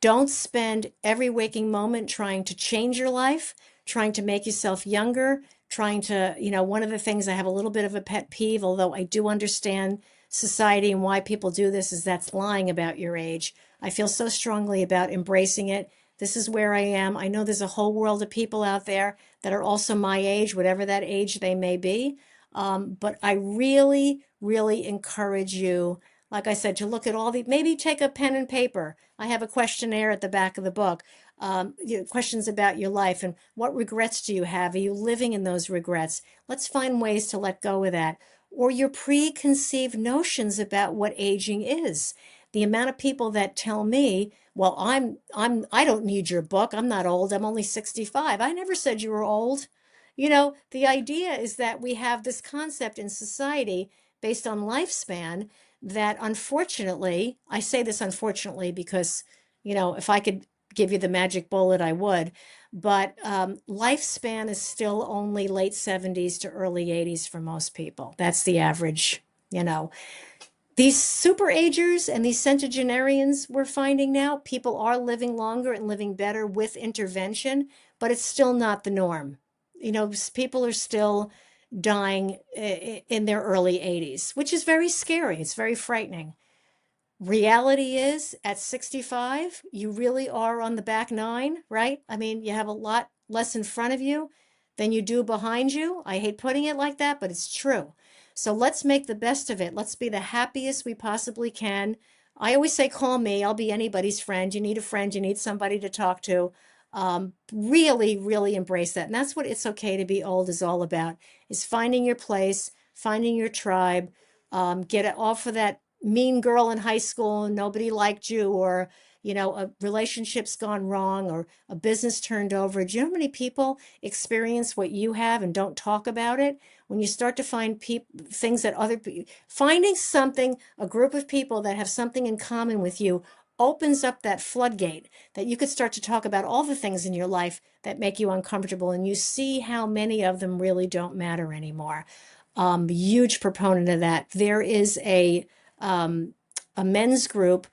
Don't spend every waking moment trying to change your life, trying to make yourself younger, trying to, one of the things I have a little bit of a pet peeve, although I do understand society and why people do this, is that's lying about your age. I feel so strongly about embracing it. This is where I am. I know there's a whole world of people out there that are also my age, whatever that age they may be. But I really, really encourage you, like I said, to look at maybe take a pen and paper. I have a questionnaire at the back of the book. Questions about your life and what regrets do you have? Are you living in those regrets? Let's find ways to let go of that. Or your preconceived notions about what aging is. The amount of people that tell me, well, I don't need your book. I'm not old. I'm only 65. I never said you were old. The idea is that we have this concept in society based on lifespan that unfortunately, I say this unfortunately because, if I could give you the magic bullet, I would, but lifespan is still only late 70s to early 80s for most people. That's the average, These super agers and these centenarians we're finding now, people are living longer and living better with intervention, but it's still not the norm. People are still dying in their early 80s, which is very scary. It's very frightening. Reality is at 65, you really are on the back nine, right? I mean, you have a lot less in front of you than you do behind you. I hate putting it like that, but it's true. So let's make the best of it. Let's be the happiest we possibly can. I always say, call me. I'll be anybody's friend. You need a friend. You need somebody to talk to. Really, really embrace that. And that's what It's Okay to Be Old is all about, is finding your place, finding your tribe, get it off of that mean girl in high school and nobody liked you, or a relationship's gone wrong, or a business turned over. Do you know how many people experience what you have and don't talk about it? When you start to find things that other people, finding something, a group of people that have something in common with you, opens up that floodgate that you could start to talk about all the things in your life that make you uncomfortable, and you see how many of them really don't matter anymore. Huge proponent of that. There is a men's group,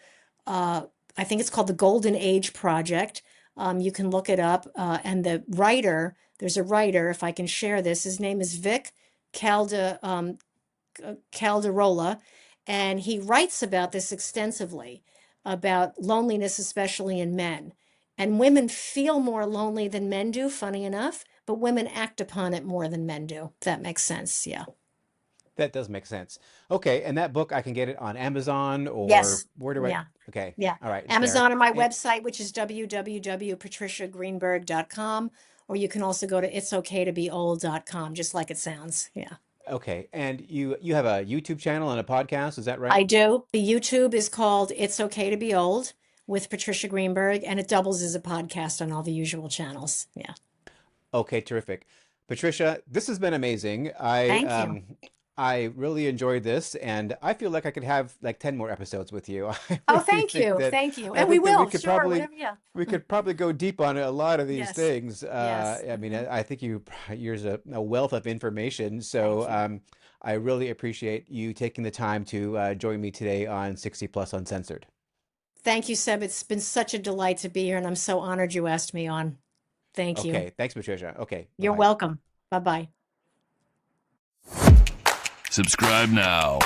I think it's called the Golden Age Project. You can look it up. And there's a writer, if I can share this, his name is Vic Calderola, and he writes about this extensively, about loneliness, especially in men. And women feel more lonely than men do, funny enough, but women act upon it more than men do. If that makes sense. Yeah. That does make sense. Okay, and that book, I can get it on Amazon, or Yes. where do I? Yeah. Okay, Yeah. all right, it's there. Amazon, or my And website, which is www.patriciagreenberg.com, or you can also go to itsokaytobeold.com, just like it sounds. Yeah. okay, and you have a YouTube channel and a podcast, is that I right? do. The YouTube is called It's Okay to Be Old with Patricia Greenberg, and it doubles as a podcast on all the usual channels. Yeah. Okay, terrific. Patricia, this has been amazing. Thank you. I really enjoyed this, and I feel like I could have like 10 more episodes with you. Oh, thank you. Thank you. And we will, sure, whatever. Yeah. we could probably go deep on a lot of these Yes. things. Yes. I mean, I think you're a wealth of information. So Thank you. I really appreciate you taking the time to join me today on 60 Plus Uncensored. Thank you, Seb. It's been such a delight to be here, and I'm so honored you asked me on. Thank you. Okay, thanks, Patricia. Okay, You're bye-bye. welcome. Bye bye. Subscribe now